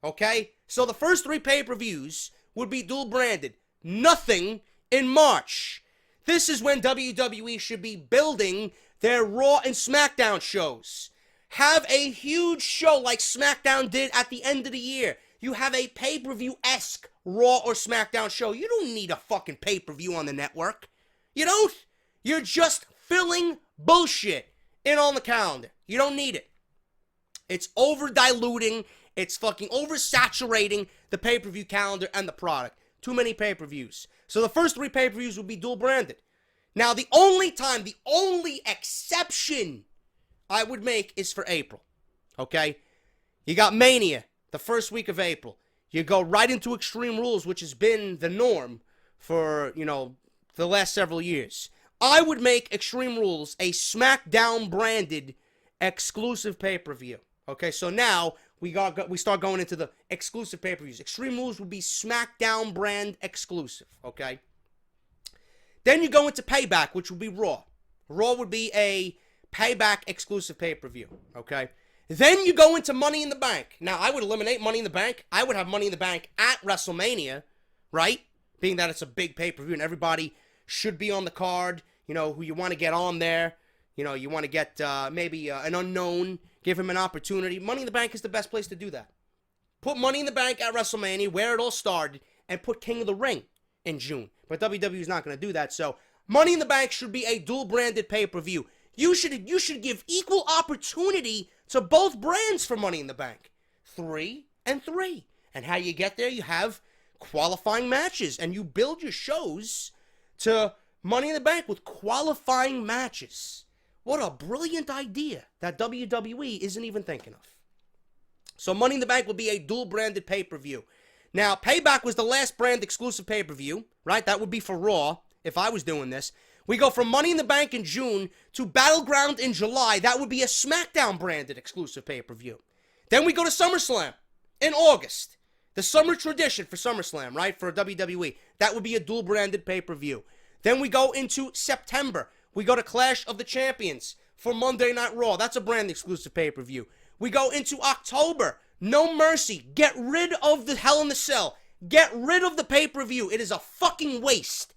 Okay? So the first 3 pay-per-views would be dual-branded. Nothing in March. This is when WWE should be building their Raw and SmackDown shows. Have a huge show like SmackDown did at the end of the year. You have a pay-per-view-esque Raw or SmackDown show. You don't need a fucking pay-per-view on the network. You don't. You're just filling bullshit in on the calendar. You don't need it. It's over-diluting. It's fucking oversaturating the pay-per-view calendar and the product. Too many pay-per-views. So the first 3 pay-per-views will be dual-branded. Now, the only exception I would make is for April. Okay? You got Mania, the first week of April. You go right into Extreme Rules, which has been the norm for, the last several years. I would make Extreme Rules a SmackDown-branded exclusive pay-per-view. Okay, so now we start going into the exclusive pay-per-views. Extreme Rules would be SmackDown brand exclusive, okay? Then you go into Payback, which would be Raw. Raw would be a Payback exclusive pay-per-view, okay? Then you go into Money in the Bank. Now, I would eliminate Money in the Bank. I would have Money in the Bank at WrestleMania, right? Being that it's a big pay-per-view and everybody should be on the card, who you want to get on there. You want to get maybe an unknown, give him an opportunity. Money in the Bank is the best place to do that. Put Money in the Bank at WrestleMania, where it all started, and put King of the Ring in June. But WWE is not going to do that, so Money in the Bank should be a dual-branded pay-per-view. You should give equal opportunity to both brands for Money in the Bank. 3 and 3. And how you get there, you have qualifying matches, and you build your shows to Money in the Bank with qualifying matches. What a brilliant idea that WWE isn't even thinking of. So Money in the Bank will be a dual-branded pay-per-view. Now, Payback was the last brand exclusive pay-per-view, right? That would be for Raw, if I was doing this. We go from Money in the Bank in June to Battleground in July. That would be a SmackDown-branded exclusive pay-per-view. Then we go to SummerSlam in August. The summer tradition for SummerSlam, right? For WWE. That would be a dual-branded pay-per-view. Then we go into September. We go to Clash of the Champions for Monday Night Raw. That's a brand exclusive pay-per-view. We go into October. No Mercy. Get rid of the Hell in the Cell. Get rid of the pay-per-view. It is a fucking waste.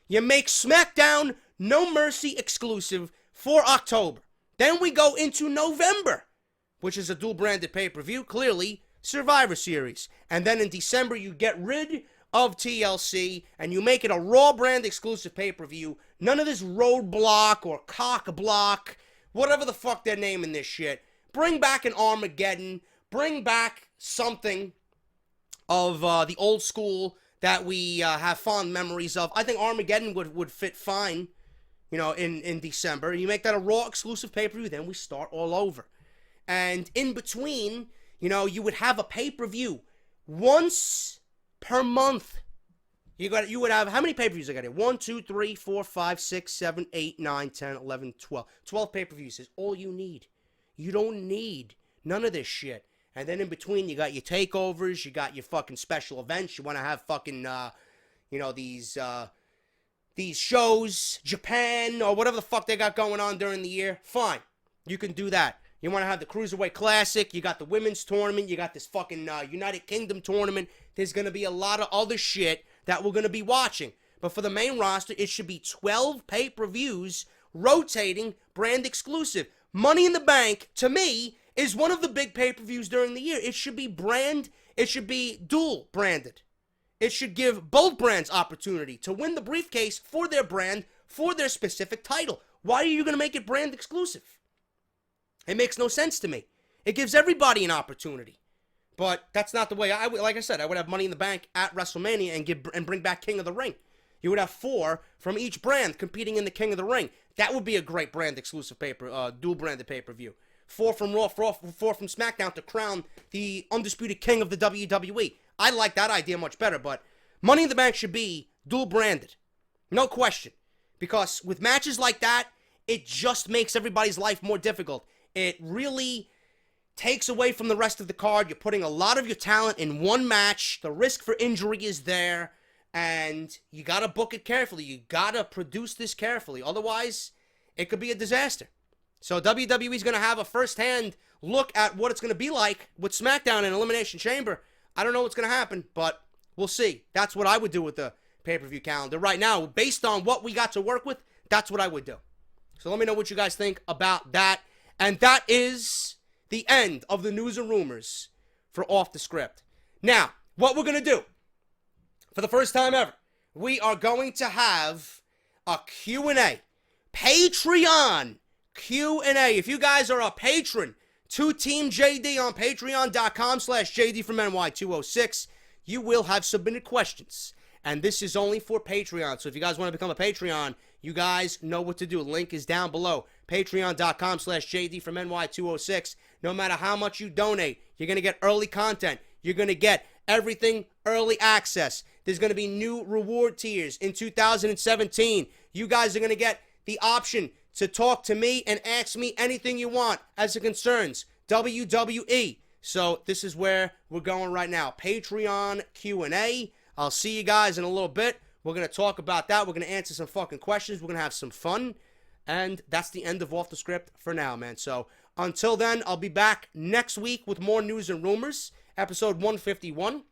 You make SmackDown No Mercy exclusive for October. Then we go into November, which is a dual-branded pay-per-view. Clearly, Survivor Series. And then in December, you get rid of TLC, and you make it a Raw brand exclusive pay-per-view. None of this Roadblock or Cock Block, whatever the fuck they're naming this shit. Bring back an Armageddon. Bring back something of the old school that we have fond memories of. I think Armageddon would fit fine, in December. You make that a Raw exclusive pay-per-view, then we start all over. And in between, you would have a pay-per-view once per month. You would have, how many pay-per-views I got here? 1, 2, 3, 4, 5, 6, 7, 8, 9, 10, 11, 12. 12 pay-per-views is all you need. You don't need none of this shit. And then in between, you got your takeovers, you got your fucking special events. You want to have fucking, these shows, Japan, or whatever the fuck they got going on during the year. Fine. You can do that. You want to have the Cruiserweight Classic, you got the women's tournament, you got this fucking United Kingdom tournament. There's going to be a lot of other shit that we're going to be watching. But for the main roster, it should be 12 pay-per-views rotating brand exclusive. Money in the Bank, to me, is one of the big pay-per-views during the year. It should be dual branded. It should give both brands opportunity to win the briefcase for their brand, for their specific title. Why are you going to make it brand exclusive? It makes no sense to me. It gives everybody an opportunity. But that's not the way I would, like I said, I would have Money in the Bank at WrestleMania and bring back King of the Ring. You would have 4 from each brand competing in the King of the Ring. That would be a great brand exclusive dual branded pay-per-view. 4 from Raw, 4 from SmackDown to crown the undisputed king of the WWE. I like that idea much better, but Money in the Bank should be dual branded. No question. Because with matches like that, it just makes everybody's life more difficult. It really takes away from the rest of the card. You're putting a lot of your talent in one match. The risk for injury is there. And you got to book it carefully. You got to produce this carefully. Otherwise, it could be a disaster. So WWE is going to have a first-hand look at what it's going to be like with SmackDown and Elimination Chamber. I don't know what's going to happen, but we'll see. That's what I would do with the pay-per-view calendar right now. Based on what we got to work with, that's what I would do. So let me know what you guys think about that. And that is the end of the news and rumors for Off the Script. Now, what we're going to do, for the first time ever, we are going to have a Q&A. Patreon Q&A. If you guys are a patron to Team JD on patreon.com/JD from NY206, you will have submitted questions. And this is only for Patreon. So if you guys want to become a Patreon, you guys know what to do. Link is down below. Patreon.com/JD from NY206. No matter how much you donate, you're going to get early content. You're going to get everything early access. There's going to be new reward tiers in 2017. You guys are going to get the option to talk to me and ask me anything you want as it concerns WWE. So this is where we're going right now. Patreon Q&A. I'll see you guys in a little bit. We're going to talk about that. We're going to answer some fucking questions. We're going to have some fun. And that's the end of Off the Script for now, man. So until then, I'll be back next week with more news and rumors. Episode 151.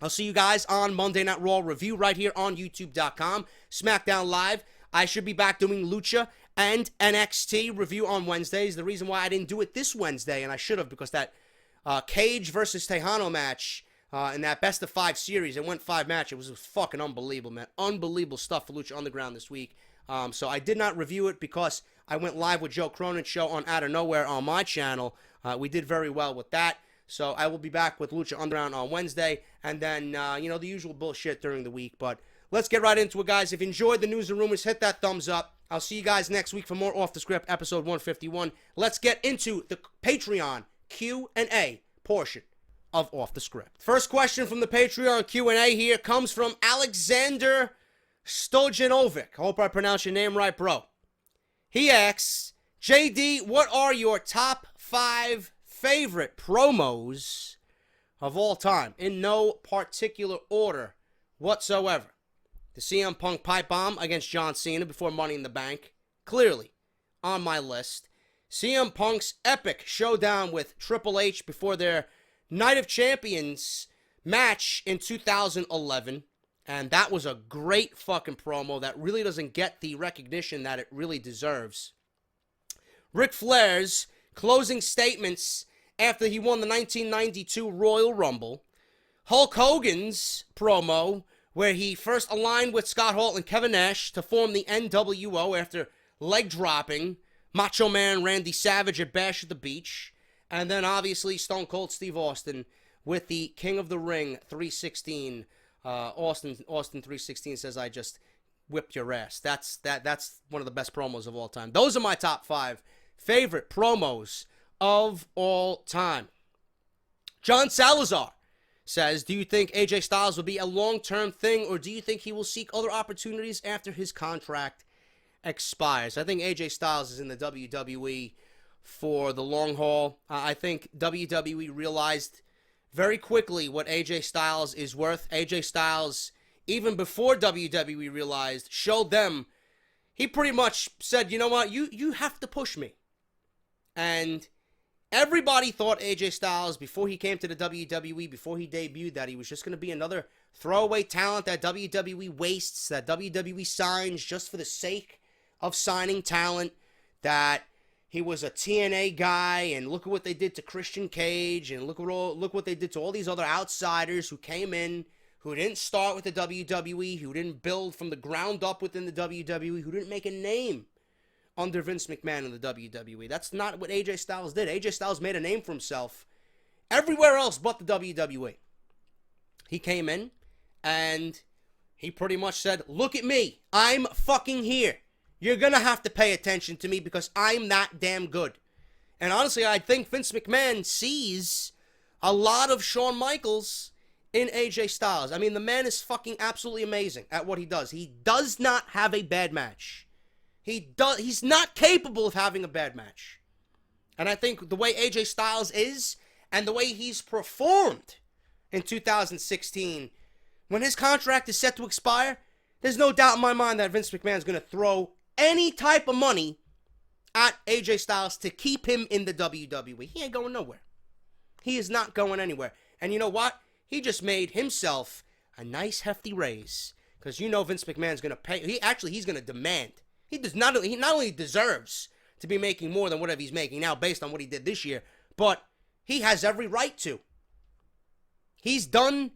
I'll see you guys on Monday Night Raw review right here on YouTube.com. SmackDown Live. I should be back doing Lucha and NXT review on Wednesdays. The reason why I didn't do it this Wednesday, and I should have, because that Cage versus Tejano match in that best of 5 series, it went 5 matches. It was fucking unbelievable, man. Unbelievable stuff for Lucha Underground this week. So I did not review it because I went live with Joe Cronin's show on Out of Nowhere on my channel. We did very well with that. So I will be back with Lucha Underground on Wednesday. And then, the usual bullshit during the week. But let's get right into it, guys. If you enjoyed the news and rumors, hit that thumbs up. I'll see you guys next week for more Off the Script, episode 151. Let's get into the Patreon Q&A portion of Off the Script. First question from the Patreon Q&A here comes from Alexander Stojanovic. I hope I pronounced your name right, bro. He asks, JD, what are your top 5 favorite promos of all time? In no particular order whatsoever. The CM Punk pipe bomb against John Cena before Money in the Bank, clearly on my list. CM Punk's epic showdown with Triple H before their Night of Champions match in 2011. And that was a great fucking promo that really doesn't get the recognition that it really deserves. Ric Flair's closing statements after he won the 1992 Royal Rumble. Hulk Hogan's promo where he first aligned with Scott Hall and Kevin Nash to form the NWO after leg dropping Macho Man Randy Savage at Bash at the Beach. And then obviously Stone Cold Steve Austin with the King of the Ring 316. Austin 316 says, I just whipped your ass. That's one of the best promos of all time. Those are my top 5 favorite promos of all time. John Salazar says, do you think AJ Styles will be a long-term thing, or do you think he will seek other opportunities after his contract expires? I think AJ Styles is in the WWE for the long haul. I think WWE realized very quickly what AJ Styles is worth. AJ Styles, even before WWE realized, showed them, he pretty much said, you know what, you have to push me. And Everybody thought AJ Styles, before he came to the WWE, before he debuted, that he was just going to be another throwaway talent that WWE wastes, that WWE signs just for the sake of signing talent, that he was a TNA guy, and look at what they did to Christian Cage, and look what they did to all these other outsiders who came in, who didn't start with the WWE, who didn't build from the ground up within the WWE, who didn't make a name under Vince McMahon in the WWE. That's not what AJ Styles did. AJ Styles made a name for himself everywhere else but the WWE. He came in and he pretty much said, look at me. I'm fucking here. You're going to have to pay attention to me because I'm that damn good. And honestly, I think Vince McMahon sees a lot of Shawn Michaels in AJ Styles. I mean, the man is fucking absolutely amazing at what he does. He does not have a bad match. He's not capable of having a bad match. And I think the way AJ Styles is and the way he's performed in 2016, when his contract is set to expire, there's no doubt in my mind that Vince McMahon is going to throw any type of money at AJ Styles to keep him in the WWE. He ain't going nowhere. He is not going anywhere. And you know what? He just made himself a nice hefty raise. Because you know Vince McMahon's going to pay. He's going to demand. He not only deserves to be making more than whatever he's making now based on what he did this year, but he has every right to. He's done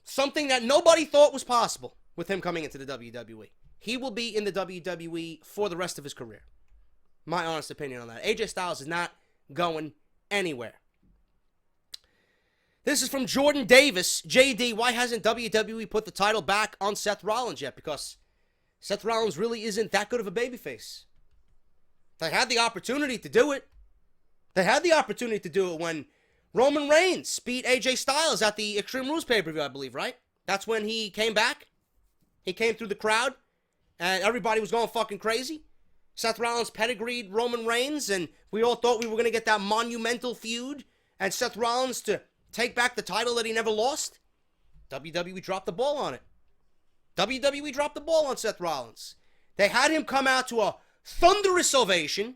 something that nobody thought was possible with him coming into the WWE. He will be in the WWE for the rest of his career. My honest opinion on that. AJ Styles is not going anywhere. This is from Jordan Davis. JD, why hasn't WWE put the title back on Seth Rollins yet? Because Seth Rollins really isn't that good of a babyface. They had the opportunity to do it. They had the opportunity to do it when Roman Reigns beat AJ Styles at the Extreme Rules pay-per-view, I believe, right? That's when he came back. He came through the crowd, and everybody was going fucking crazy. Seth Rollins pedigreed Roman Reigns, and we all thought we were going to get that monumental feud, and Seth Rollins to take back the title that he never lost. WWE dropped the ball on it. WWE dropped the ball on Seth Rollins. They had him come out to a thunderous ovation,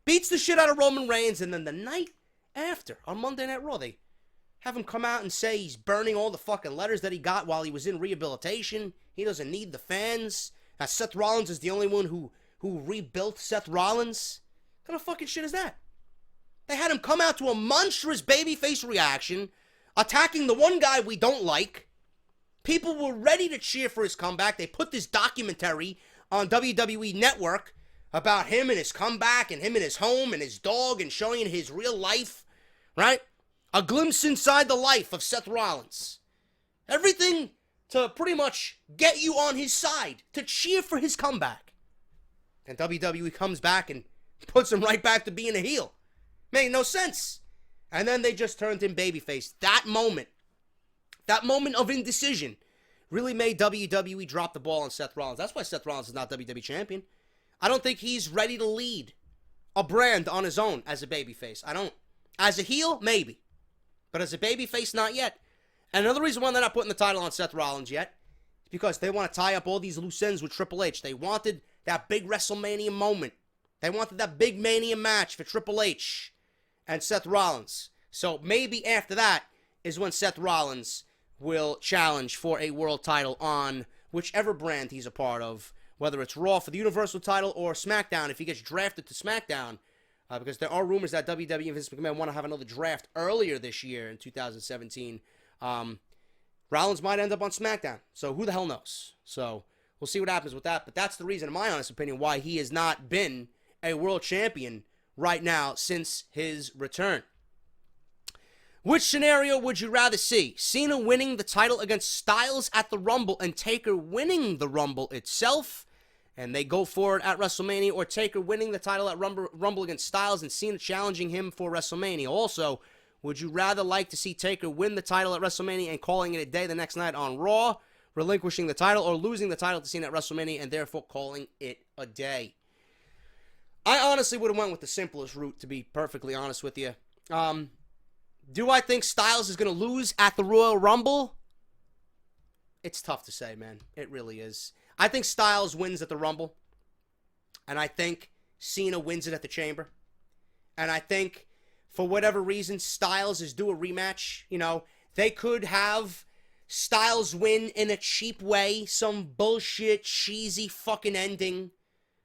beats the shit out of Roman Reigns, and then the night after, on Monday Night Raw, they have him come out and say he's burning all the fucking letters that he got while he was in rehabilitation. He doesn't need the fans. That Seth Rollins is the only one who rebuilt Seth Rollins. What kind of fucking shit is that? They had him come out to a monstrous babyface reaction, attacking the one guy we don't like. People were ready to cheer for his comeback. They put this documentary on WWE Network about him and his comeback and him and his home and his dog and showing his real life, right? A glimpse inside the life of Seth Rollins. Everything to pretty much get you on his side, to cheer for his comeback. And WWE comes back and puts him right back to being a heel. Made no sense. And then they just turned him babyface. That moment of indecision really made WWE drop the ball on Seth Rollins. That's why Seth Rollins is not WWE champion. I don't think he's ready to lead a brand on his own as a babyface. I don't. As a heel, maybe. But as a babyface, not yet. And another reason why they're not putting the title on Seth Rollins yet is because they want to tie up all these loose ends with Triple H. They wanted that big WrestleMania moment. They wanted that big Mania match for Triple H and Seth Rollins. So maybe after that is when Seth Rollins will challenge for a world title on whichever brand he's a part of, whether it's Raw for the Universal title or SmackDown if he gets drafted to SmackDown, because there are rumors that WWE and Vince McMahon want to have another draft earlier this year in 2017. Rollins might end up on SmackDown, so who the hell knows? So we'll see what happens with that, but that's the reason, in my honest opinion, why he has not been a world champion right now since his return. Which scenario would you rather see? Cena winning the title against Styles at the Rumble and Taker winning the Rumble itself, and they go for it at WrestleMania, or Taker winning the title at Rumble against Styles and Cena challenging him for WrestleMania? Also, would you rather like to see Taker win the title at WrestleMania and calling it a day the next night on Raw, relinquishing the title, or losing the title to Cena at WrestleMania and therefore calling it a day? I honestly would have went with the simplest route, to be perfectly honest with you. Do I think Styles is going to lose at the Royal Rumble? It's tough to say, man. It really is. I think Styles wins at the Rumble, and I think Cena wins it at the Chamber. And I think, for whatever reason, Styles is due a rematch. You know, they could have Styles win in a cheap way, some bullshit, cheesy fucking ending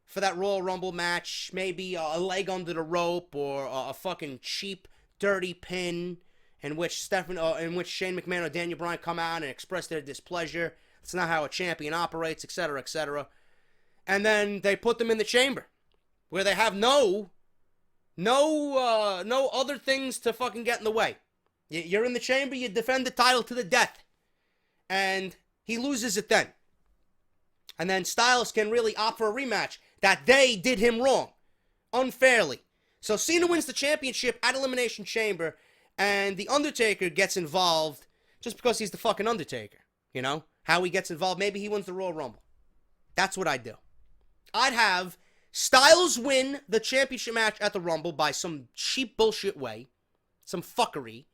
for that Royal Rumble match. Maybe a leg under the rope, or a fucking cheap, dirty pin in which Shane McMahon or Daniel Bryan come out and express their displeasure. It's not how a champion operates, etc., etc. And then they put them in the chamber, where they have no other things to fucking get in the way. You're in the chamber, you defend the title to the death. And he loses it then. And then Styles can really opt for a rematch that they did him wrong, unfairly. So Cena wins the championship at Elimination Chamber, and The Undertaker gets involved just because he's the fucking Undertaker. You know? How he gets involved, maybe he wins the Royal Rumble. That's what I'd do. I'd have Styles win the championship match at the Rumble by some cheap bullshit way, some fuckery.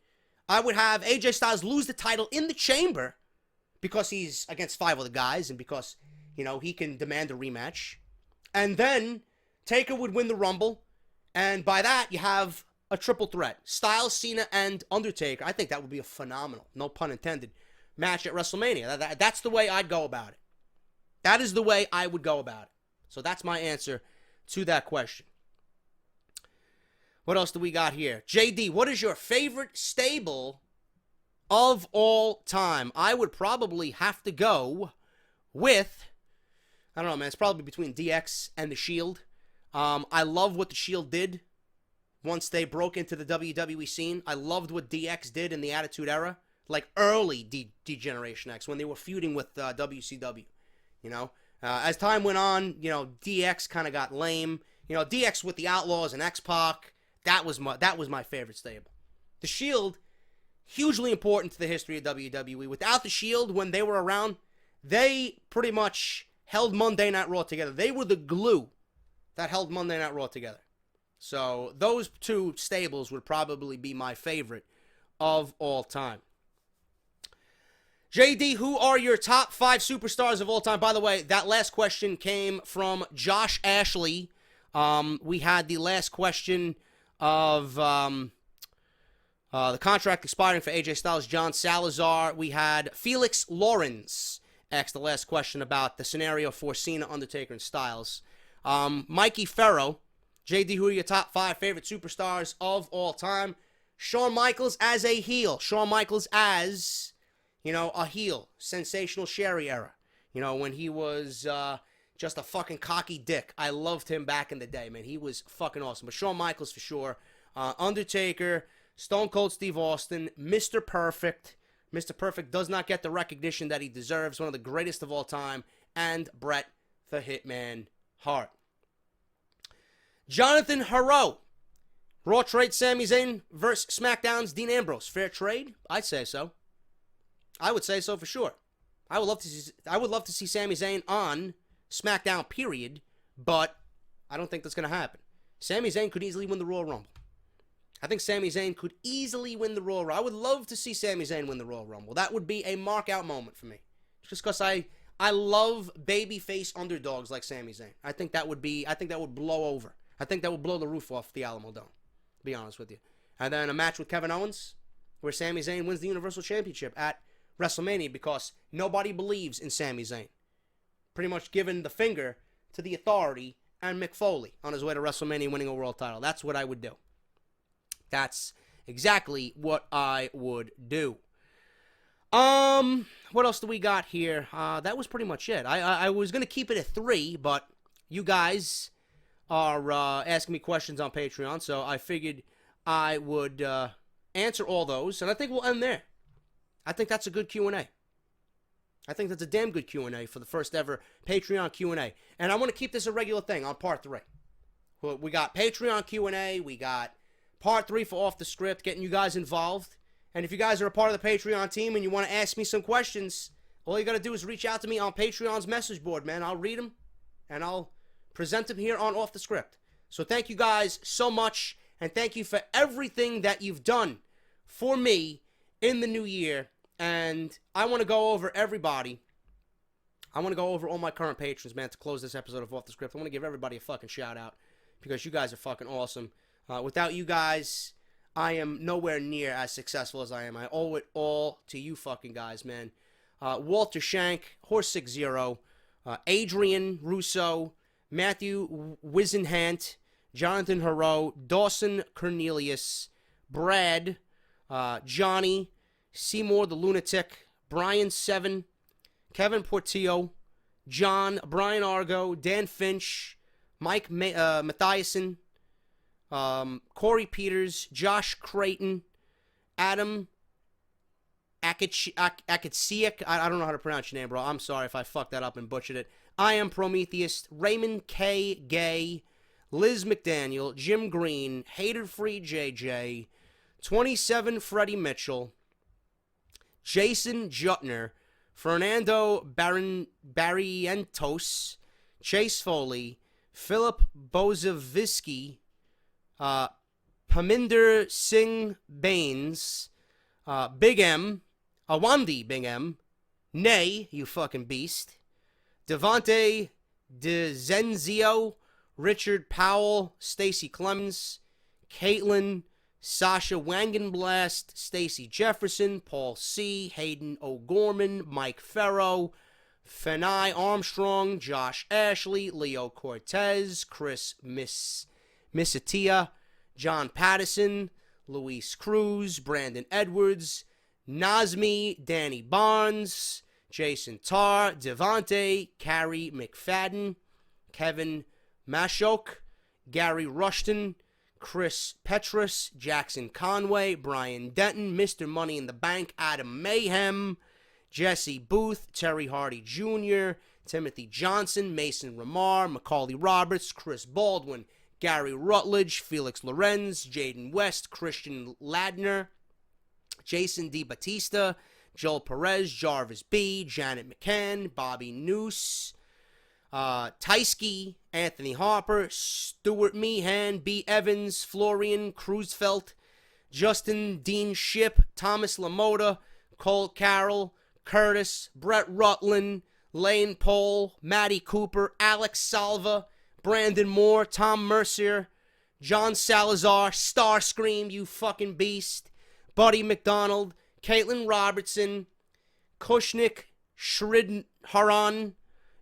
I would have AJ Styles lose the title in the chamber because he's against 5 other guys and because, you know, he can demand a rematch. And then Taker would win the Rumble, and by that you have a triple threat. Styles, Cena, and Undertaker. I think that would be a phenomenal, no pun intended, match at WrestleMania. That's the way I'd go about it. That is the way I would go about it. So that's my answer to that question. What else do we got here? JD, what is your favorite stable of all time? I would probably have to go with, I don't know, man. It's probably between DX and The Shield. I love what The Shield did once they broke into the WWE scene. I loved what DX did in the Attitude Era. Like early D-Generation X, when they were feuding with WCW. You know? As time went on, you know, DX kind of got lame. You know, DX with the Outlaws and X-Pac, that was my favorite stable. The Shield, hugely important to the history of WWE. Without The Shield, when they were around, they pretty much held Monday Night Raw together. They were the glue that held Monday Night Raw together. So those two stables would probably be my favorite of all time. JD, who are your top 5 superstars of all time? By the way, that last question came from Josh Ashley. We had the last question of the contract expiring for AJ Styles, John Salazar. We had Felix Lawrence asked the last question about the scenario for Cena, Undertaker, and Styles. Mikey Ferro, JD, who are your top 5 favorite superstars of all time? Shawn Michaels as a heel. Shawn Michaels as, you know, a heel. Sensational Sherry era. You know, when he was just a fucking cocky dick. I loved him back in the day, man. He was fucking awesome. But Shawn Michaels for sure. Undertaker, Stone Cold Steve Austin, Mr. Perfect. Mr. Perfect does not get the recognition that he deserves. One of the greatest of all time. And Bret the Hitman Hart. Jonathan Haro. Raw trade Sami Zayn versus SmackDown's Dean Ambrose. Fair trade? I'd say so. I would say so for sure. I would love to see Sami Zayn on SmackDown, period, but I don't think that's going to happen. Sami Zayn could easily win the Royal Rumble. I think Sami Zayn could easily win the Royal Rumble. I would love to see Sami Zayn win the Royal Rumble. That would be a mark-out moment for me. Just because I love babyface underdogs like Sami Zayn. I think that would blow over. I think that would blow the roof off the Alamo Dome, to be honest with you. And then a match with Kevin Owens, where Sami Zayn wins the Universal Championship at WrestleMania because nobody believes in Sami Zayn. Pretty much giving the finger to the Authority and Mick Foley on his way to WrestleMania winning a world title. That's what I would do. That's exactly what I would do. What else do we got here? That was pretty much it. I was going to keep it at 3, but you guys are asking me questions on Patreon, so I figured I would answer all those, and I think we'll end there. I think that's a good Q&A. I think that's a damn good Q&A for the first ever Patreon Q&A. And I want to keep this a regular thing on part 3. We got Patreon Q&A. We got part 3 for Off the Script, getting you guys involved. And if you guys are a part of the Patreon team and you want to ask me some questions, all you got to do is reach out to me on Patreon's message board, man. I'll read them, and I'll present them here on Off the Script. So thank you guys so much, and thank you for everything that you've done for me in the new year. And I want to go over everybody. I want to go over all my current patrons, man, to close this episode of Off the Script. I want to give everybody a fucking shout out because you guys are fucking awesome. Without you guys, I am nowhere near as successful as I am. I owe it all to you fucking guys, man. Walter Shank, Horse 60, Adrian Russo, Matthew Wisenhant, Jonathan Haro, Dawson Cornelius, Brad, Johnny, Seymour the Lunatic, Brian Seven, Kevin Portillo, John, Brian Argo, Dan Finch, Mike Mathiasen, Corey Peters, Josh Creighton, Adam Akatsiak. I don't know how to pronounce your name, bro. I'm sorry if I fucked that up and butchered it. I am Prometheus, Raymond K. Gay, Liz McDaniel, Jim Green, Hater Free JJ, 27 Freddie Mitchell, Jason Jutner, Fernando Barrientos, Chase Foley, Philip Bozavisky, Paminder Singh Baines, Big M, Awandi Big M, Nay, you fucking beast, Devontae DeZenzio, Richard Powell, Stacy Clemens, Caitlin, Sasha Wangenblast, Stacy Jefferson, Paul C., Hayden O'Gorman, Mike Farrow, Fenai Armstrong, Josh Ashley, Leo Cortez, Chris Misatia, John Pattison, Luis Cruz, Brandon Edwards, Nazmi, Danny Barnes, Jason Tarr, Devontae, Carrie McFadden, Kevin Mashok, Gary Rushton, Chris Petrus, Jackson Conway, Brian Denton, Mr. Money in the Bank, Adam Mayhem, Jesse Booth, Terry Hardy Jr., Timothy Johnson, Mason Ramar, Macaulay Roberts, Chris Baldwin, Gary Rutledge, Felix Lorenz, Jaden West, Christian Ladner, Jason DiBattista, Joel Perez, Jarvis B., Janet McCann, Bobby Noose, Tysky, Anthony Harper, Stuart Meehan, B. Evans, Florian Cruzfelt, Justin Dean Ship, Thomas Lamoda, Cole Carroll, Curtis, Brett Rutland, Lane Pohl, Matty Cooper, Alex Salva, Brandon Moore, Tom Mercier, John Salazar, Starscream, you fucking beast, Buddy McDonald, Caitlin Robertson, Kushnik Shridharan,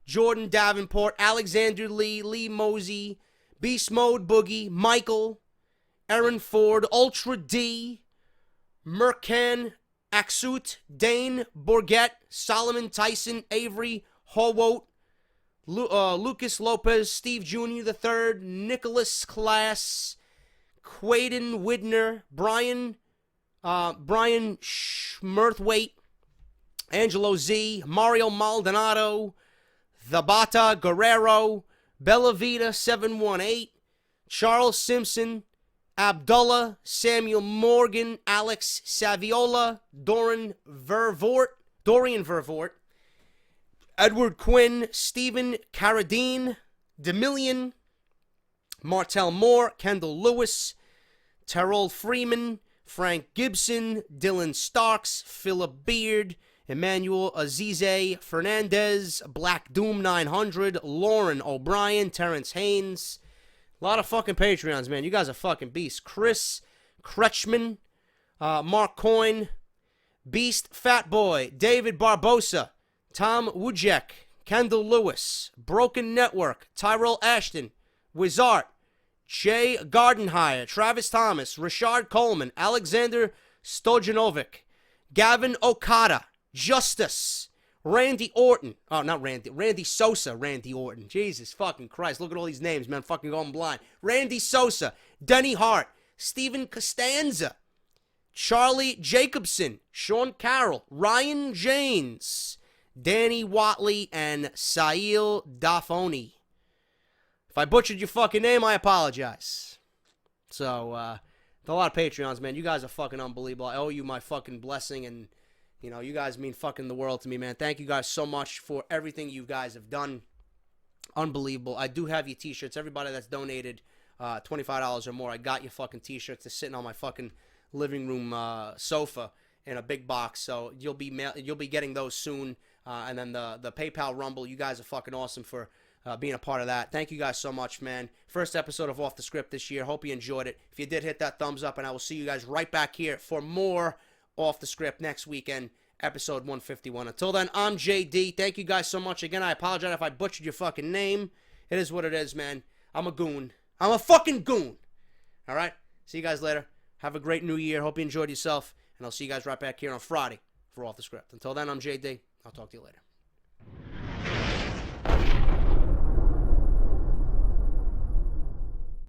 Jordan Davenport, Alexander Lee, Lee Mosey, Beast Mode Boogie, Michael, Aaron Ford, Ultra D, Mercan Aksut, Dane Bourget, Solomon Tyson, Avery Howote, Lucas Lopez, Steve Jr. III, Nicholas Class, Quaden Widner, Brian Schmirthwaite, Angelo Z, Mario Maldonado, Thabata Guerrero, Bellavita 718, Charles Simpson, Abdullah, Samuel Morgan, Alex Saviola, Dorian Vervoort, Edward Quinn, Stephen Carradine, Demillion, Martell Moore, Kendall Lewis, Terrell Freeman, Frank Gibson, Dylan Starks, Philip Beard, Emmanuel Azize Fernandez, Black Doom 900, Lauren O'Brien, Terrence Haynes. A lot of fucking Patreons, man. You guys are fucking beasts. Chris Kretschmann, Mark Coyne, Beast Fat Boy, David Barbosa, Tom Wujek, Kendall Lewis, Broken Network, Tyrell Ashton, Wizard, Jay Gardenhire, Travis Thomas, Richard Coleman, Alexander Stojanovic, Gavin Okada, Justice, Randy Orton. Oh, not Randy. Randy Sosa, Randy Orton. Jesus fucking Christ. Look at all these names, man. Fucking going blind. Randy Sosa, Denny Hart, Steven Costanza, Charlie Jacobson, Sean Carroll, Ryan James, Danny Watley, and Sail Dafoni. If I butchered your fucking name, I apologize. So, a lot of Patreons, man. You guys are fucking unbelievable. I owe you my fucking blessing, and you know, you guys mean fucking the world to me, man. Thank you guys so much for everything you guys have done. Unbelievable. I do have your t-shirts. Everybody that's donated $25 or more, I got your fucking t-shirts. They're sitting on my fucking living room sofa in a big box. So you'll be getting those soon. And then the PayPal Rumble, you guys are fucking awesome for being a part of that. Thank you guys so much, man. First episode of Off the Script this year. Hope you enjoyed it. If you did, hit that thumbs up, and I will see you guys right back here for more Off the Script next weekend, episode 151. Until then, I'm JD. Thank you guys so much. Again, I apologize if I butchered your fucking name. It is what it is, man. I'm a goon. I'm a fucking goon. All right? See you guys later. Have a great new year. Hope you enjoyed yourself. And I'll see you guys right back here on Friday for Off the Script. Until then, I'm JD. I'll talk to you later.